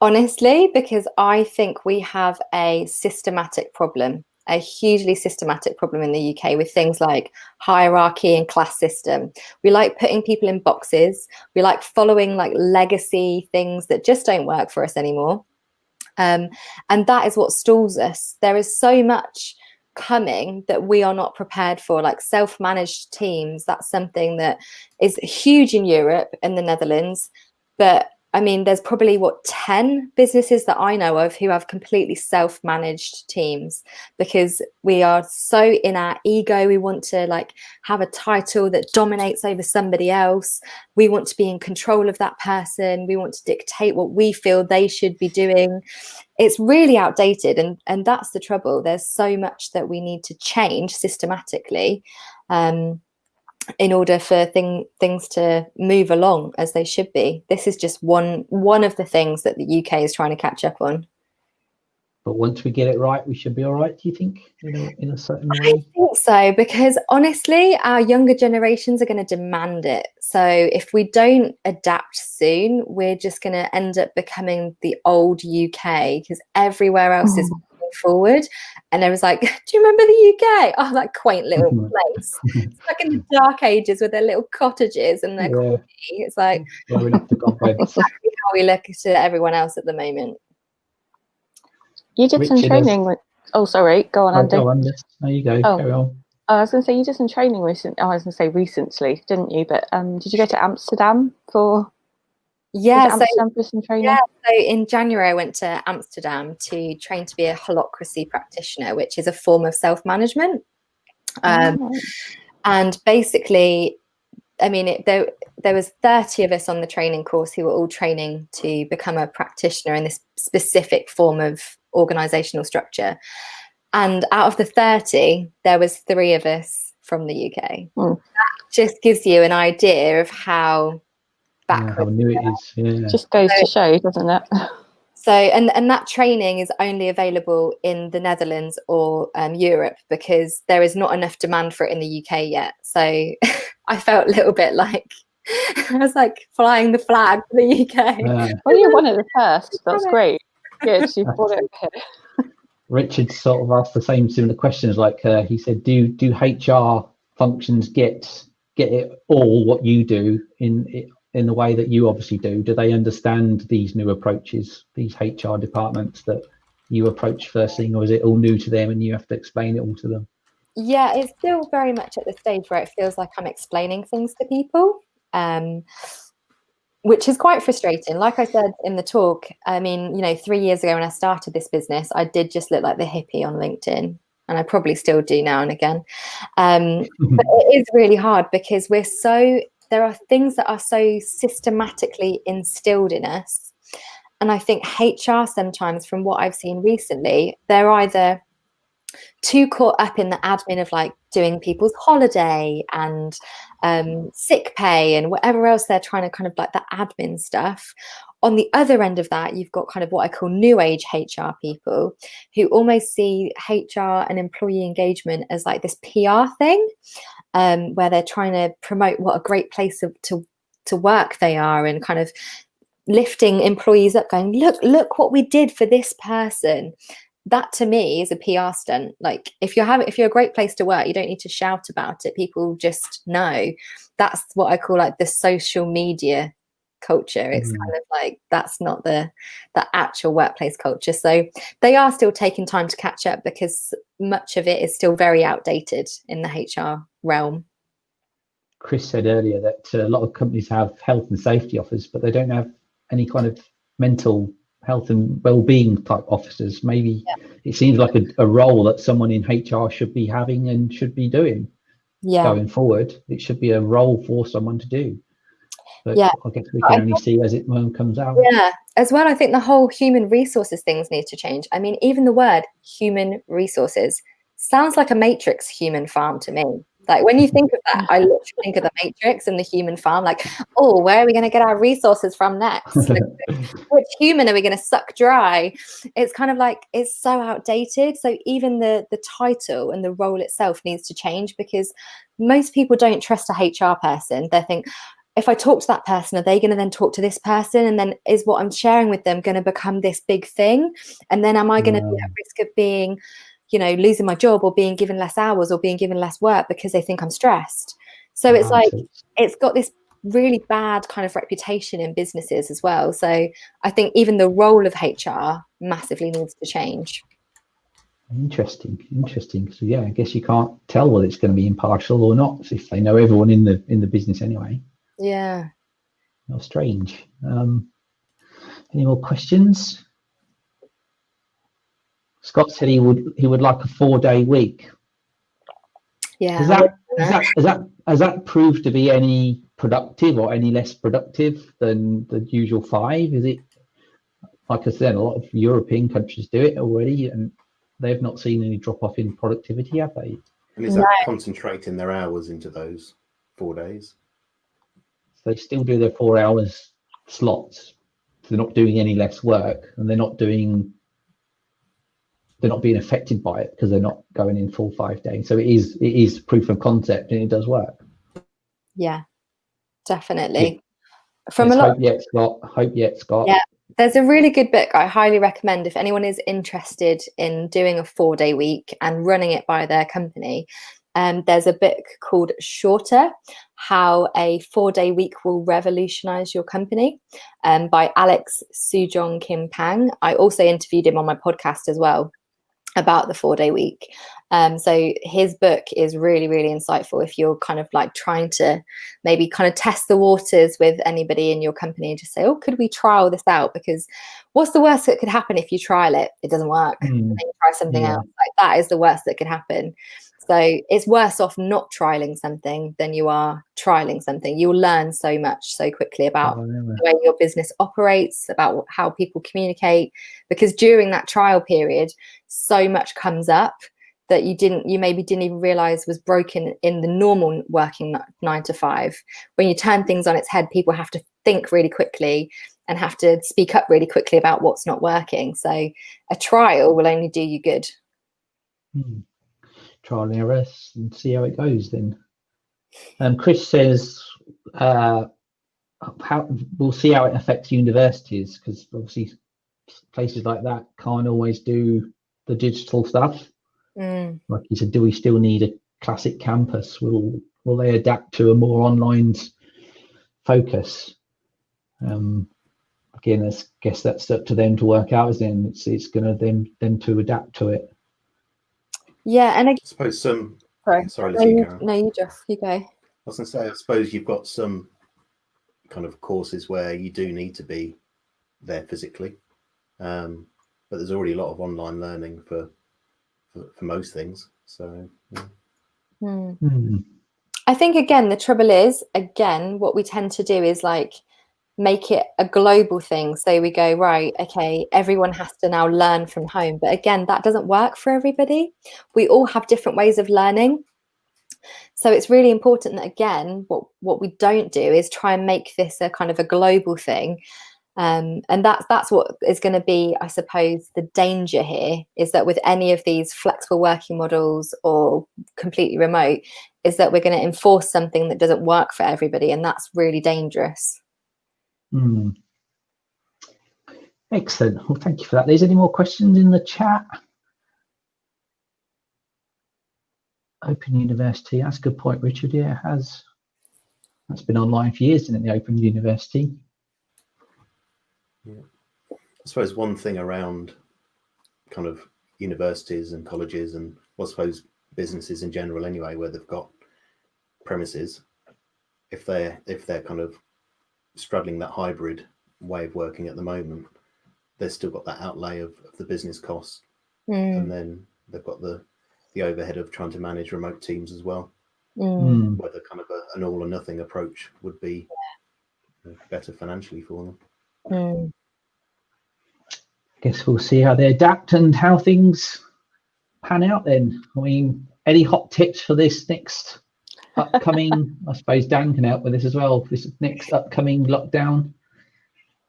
Honestly, because I think we have a systematic problem. A hugely systematic problem in the UK with things like hierarchy and class system. We like putting people in boxes. We like following like legacy things that just don't work for us anymore. And that is what stalls us. There is so much coming that we are not prepared for, like self-managed teams. That's something that is huge in Europe and the Netherlands. But I mean, there's probably 10 businesses that I know of who have completely self-managed teams, because we are so in our ego. We want to like have a title that dominates over somebody else. We want to be in control of that person. We want to dictate what we feel they should be doing. It's really outdated, and that's the trouble. There's so much that we need to change systematically in order for things to move along as they should be. This is just one of the things that the UK is trying to catch up on. But once we get it right, we should be all right, do you think, in a certain way? I think so, because honestly, our younger generations are going to demand it. So if we don't adapt soon, we're just going to end up becoming the old UK, because everywhere else is moving forward. And I was like, do you remember the UK? Oh, that quaint little place. Stuck in the dark ages with their little cottages and their coffee. It's like exactly how we look at everyone else at the moment. You did some training with... Oh, sorry. Go on, Andy. Go on, there you go. Carry on. I was going to say, you did some training recently. I was going to say recently, didn't you? But did you go to Amsterdam for... for some training? Yeah, so in January I went to Amsterdam to train to be a holacracy practitioner, which is a form of self-management. And basically, I mean, there was 30 of us on the training course who were all training to become a practitioner in this specific form of organizational structure. And out of the 30, there was 3 of us from the UK. That just gives you an idea of how how new it is. Yeah. Just goes to show, doesn't it? So, and that training is only available in the Netherlands or Europe, because there is not enough demand for it in the UK yet. So I felt a little bit like I was like flying the flag for the UK. Well, you're one of the first. That's great. Good, you brought it here. Richard sort of asked the same similar questions. Like he said, do HR functions get it all what you do in the way that you obviously do? Do they understand these new approaches, these HR departments that you approach first thing, or is it all new to them and you have to explain it all to them? Yeah, it's still very much at the stage where it feels like I'm explaining things to people, which is quite frustrating. Like I said in the talk, I mean, 3 years ago when I started this business, I did just look like the hippie on LinkedIn, and I probably still do now and again. But it is really hard because there are things that are so systematically instilled in us. And I think HR sometimes, from what I've seen recently, they're either too caught up in the admin of like doing people's holiday and sick pay and whatever else they're trying to kind of like the admin stuff. On the other end of that, you've got kind of what I call new age HR people who almost see HR and employee engagement as like this PR thing. Where they're trying to promote what a great place to work they are, and kind of lifting employees up, going, look what we did for this person. That to me is a PR stunt. Like if you're a great place to work, you don't need to shout about it. People just know. That's what I call like the social media culture. It's kind of like that's not the actual workplace culture. So they are still taking time to catch up, because much of it is still very outdated in the HR realm. Chris said earlier that a lot of companies have health and safety officers, but they don't have any kind of mental health and well-being type officers. Maybe it seems like a role that someone in HR should be having and should be doing going forward. It should be a role for someone to do. But I guess we can only see as it comes out. Yeah, as well, I think the whole human resources things need to change. I mean, even the word human resources sounds like a Matrix human farm to me. Like when you think of that, I literally think of the Matrix and the human farm. Like, oh, where are we going to get our resources from next? Which human are we going to suck dry? It's kind of like, it's so outdated. So even the title and the role itself needs to change, because most people don't trust a HR person. They think, if I talk to that person, are they going to then talk to this person? And then is what I'm sharing with them going to become this big thing? And then am I going to be at risk of being, losing my job, or being given less hours, or being given less work because they think I'm stressed? So it's like, it's got this really bad kind of reputation in businesses as well. So I think even the role of HR massively needs to change. Interesting. So yeah, I guess you can't tell whether it's going to be impartial or not if they know everyone in the business anyway. Yeah. Oh, strange. Any more questions? Scott said he would like a 4-day week. Yeah. Has that proved to be any productive or any less productive than the usual 5? Is it, like I said, a lot of European countries do it already, and they've not seen any drop off in productivity, have they? And is that concentrating their hours into those 4 days? So they still do their 4 hours slots. So they're not doing any less work, and they're not being affected by it because they're not going in full 5 days. So it is proof of concept, and it does work. Yeah, definitely. From a lot. Hope yet, Scott. Yeah, There's a really good book I highly recommend if anyone is interested in doing a 4-day week and running it by their company. There's a book called Shorter, How a 4-Day Week Will Revolutionize Your Company, by Alex Sujong Kim Pang. I also interviewed him on my podcast as well about the 4-day week. So his book is really, really insightful if you're kind of like trying to maybe kind of test the waters with anybody in your company and just say, oh, could we trial this out? Because what's the worst that could happen if you trial it? It doesn't work. And then you try something else. Like, that is the worst that could happen. So it's worse off not trialing something than you are trialing something. You'll learn so much so quickly about the way your business operates, about how people communicate, because during that trial period, so much comes up that you maybe didn't even realize was broken in the normal working 9 to 5. When you turn things on its head, people have to think really quickly and have to speak up really quickly about what's not working. So a trial will only do you good. Trial and error and see how it goes then. Chris says we'll see how it affects universities, because obviously places like that can't always do the digital stuff. Like you said, do we still need a classic campus? Will they adapt to a more online focus? Again, I guess that's up to them to work out, isn't it? It's going to them to adapt to it. Yeah, and I suppose some. Sorry, no, you Jeff, you go. I was going to say, I suppose you've got some kind of courses where you do need to be there physically, but there's already a lot of online learning for most things. So yeah. I think again the trouble is, what we tend to do is like make it a global thing. So we go, right, okay, everyone has to now learn from home, but again, that doesn't work for everybody. We all have different ways of learning. So it's really important that, again, what we don't do is try and make this a kind of a global thing. And that's what is going to be, I suppose, the danger here, is that with any of these flexible working models or completely remote, is that we're going to enforce something that doesn't work for everybody, and that's really dangerous. Excellent. Well, thank you for that. There's any more questions in the chat? Open University, that's a good point, Richard. Yeah, that's been online for years, isn't it, the Open University? Yeah. I suppose one thing around kind of universities and colleges, and I suppose businesses in general anyway, where they've got premises, if they're kind of straddling that hybrid way of working at the moment, they've still got that outlay of the business costs, and then they've got the overhead of trying to manage remote teams as well. Whether kind of an all or nothing approach would be better financially for them. Guess we'll see how they adapt and how things pan out then. I mean, any hot tips for this next upcoming, I suppose Dan can help with this as well, this next upcoming lockdown?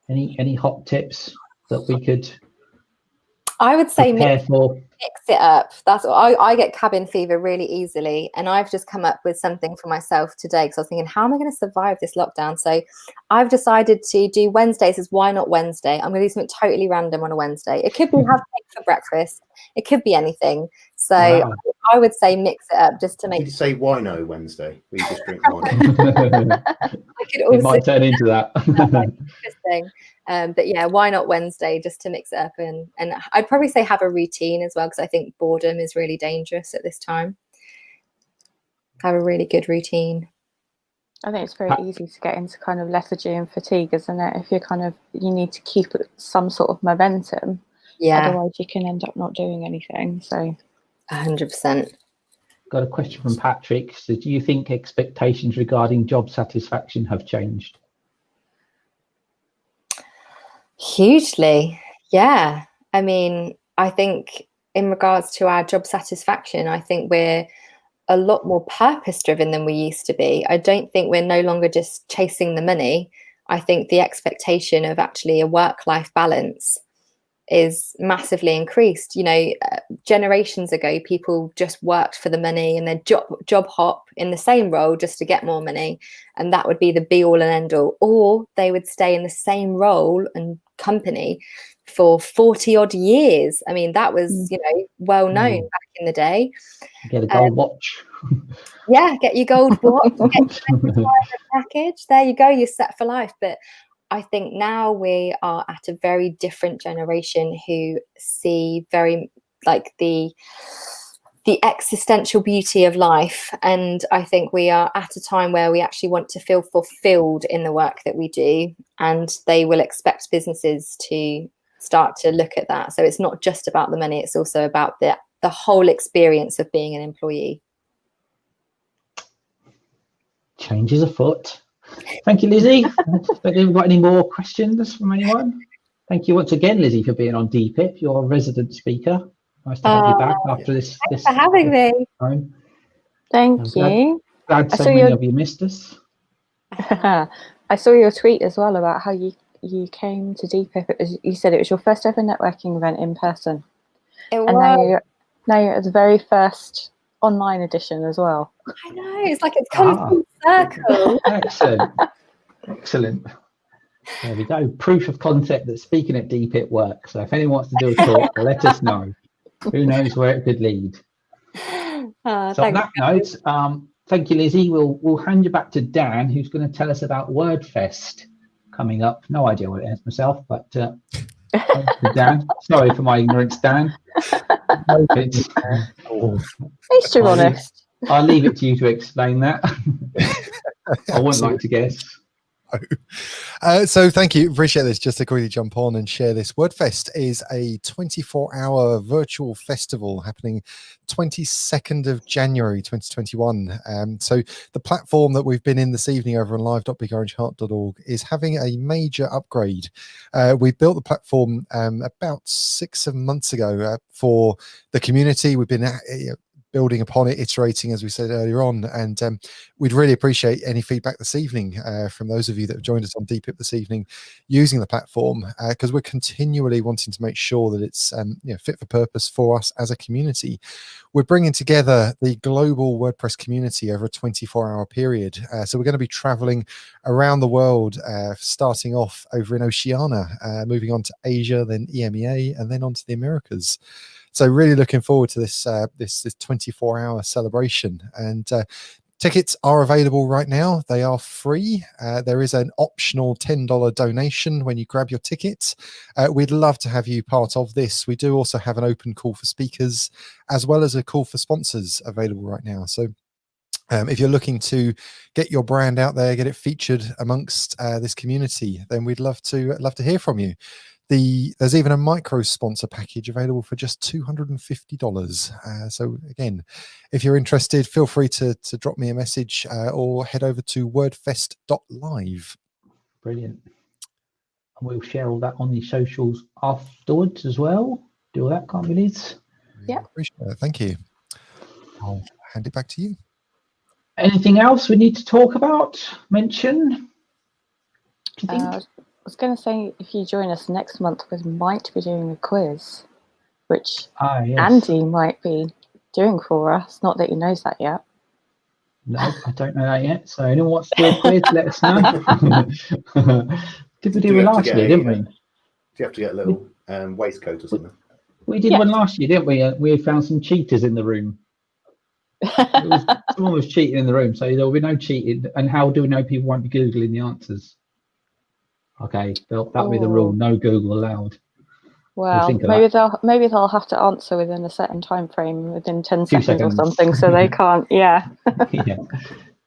Any hot tips that we could I would say mix it up. That's what I get cabin fever really easily, and I've just come up with something for myself today, because I was thinking, how am I going to survive this lockdown? So I've decided to do Wednesdays as Why Not Wednesday. I'm going to do something totally random on a Wednesday. It could be have cake for breakfast, it could be anything. So wow. I would say mix it up just to make. Did you say why no Wednesday? We just drink wine. It might turn into that. Interesting. But yeah, why not Wednesday, just to mix it up, and I'd probably say have a routine as well, because I think boredom is really dangerous at this time. Have a really good routine. I think it's very easy to get into kind of lethargy and fatigue, isn't it? If you need to keep some sort of momentum. Yeah. Otherwise you can end up not doing anything. So 100%. Got a question from Patrick. So do you think expectations regarding job satisfaction have changed? Hugely, yeah. I mean, I think in regards to our job satisfaction, I think we're a lot more purpose driven than we used to be. I don't think we're no longer just chasing the money. I think the expectation of actually a work-life balance is massively increased. You know, generations ago, people just worked for the money and then job hop in the same role just to get more money, and that would be the be all and end all. Or they would stay in the same role and company for 40 odd years. I mean, that was, you know, well known back in the day. Get a gold watch. Yeah, get your gold watch, get your retirement package. There you go, you're set for life. But I think now we are at a very different generation who see very like the existential beauty of life. And I think we are at a time where we actually want to feel fulfilled in the work that we do, and they will expect businesses to start to look at that. So it's not just about the money, it's also about the whole experience of being an employee. Change is afoot. Thank you, Lizzie. Have we got any more questions from anyone? Thank you once again, Lizzie, for being on DPiP. You're a resident speaker. Nice to have you back after this. Thanks for having me. Time. Thank you. Glad so many of you missed us. I saw your tweet as well about how you came to DPiP. You said it was your first ever networking event in person. It was. And now you're at the very first online edition as well. I know, it's like it's come full circle. Excellent. There we go. Proof of concept that speaking at DPiP works. So if anyone wants to do a talk, let us know. Who knows where it could lead. So on that note, thank you, Lizzie. We'll hand you back to Dan, who's going to tell us about WordFest coming up. No idea what it is myself, but Dan. Sorry for my ignorance, Dan. At least you're honest. I'll leave it to you to explain that. I wouldn't like to guess. So thank you, appreciate this. Just to quickly jump on and share this, WordFest is a 24-hour virtual festival happening 22nd of January 2021. So the platform that we've been in this evening over on live.bigorangeheart.org is having a major upgrade. We built the platform about 6-7 months ago for the community. We've been building upon it, iterating, as we said earlier on, and we'd really appreciate any feedback this evening from those of you that have joined us on DPiP this evening using the platform, because we're continually wanting to make sure that it's fit for purpose for us as a community. We're bringing together the global WordPress community over a 24-hour period, so we're going to be traveling around the world, starting off over in Oceania, moving on to Asia, then EMEA, and then on to the Americas. So really looking forward to this 24-hour celebration, and tickets are available right now. They are free. There is an optional $10 donation when you grab your tickets. We'd love to have you part of this. We do also have an open call for speakers as well as a call for sponsors available right now. So if you're looking to get your brand out there, get it featured amongst this community, then we'd love to hear from you. There's even a micro sponsor package available for just $250. So again, if you're interested, feel free to drop me a message or head over to wordfest.live. Brilliant. And we'll share all that on the socials afterwards as well. Do all that, can't we, Liz? Yeah. Appreciate it. Thank you. I'll hand it back to you. Anything else we need to talk about, mention? Do you think? I was going to say, if you join us next month, we might be doing a quiz, which yes. Andy might be doing for us. Not that he knows that yet. No, I don't know that yet. So anyone wants to do a quiz, let us know. Did we do one last year, didn't we? Do you have to get a little waistcoat or something? We did one last year, didn't we? We found some cheaters in the room. Someone was cheating in the room, so there will be no cheating. And how do we know people won't be Googling the answers? Okay, that'll be the rule. No Google allowed. Well, maybe they'll have to answer within a certain time frame, within 10 seconds or something, so they can't. Yeah.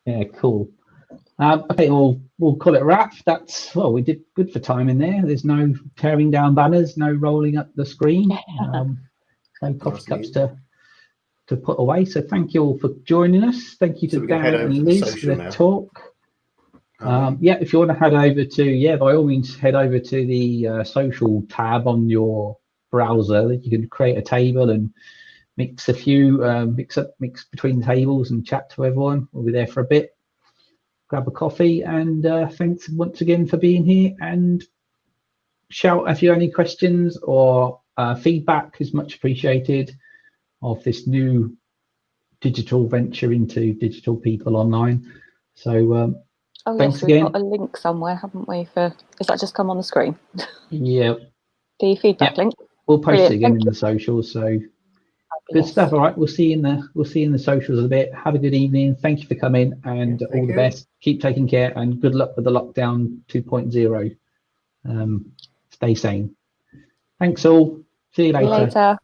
Yeah, cool. Okay, we'll call it a wrap. We did good for time in there. There's no tearing down banners, no rolling up the screen, no coffee cups to put away. So thank you all for joining us. Thank you to Dan and Liz for the talk. If you want to head over to, by all means, head over to the social tab on your browser. That you can create a table and mix between tables and chat to everyone. We'll be there for a bit. Grab a coffee, and thanks once again for being here, and shout if you have any questions or feedback is much appreciated of this new digital venture into digital people online. So thanks yes, we've again. got a link somewhere, haven't we? Is that just come on the screen? Yeah. The feedback link. We'll post Brilliant. it again Thank in you. the socials. So Fabulous. good stuff. All right, we'll see you in the socials in a bit. Have a good evening. Thank you for coming, and all the best. Keep taking care, and good luck with the lockdown 2.0. Stay sane. Thanks all. See you later.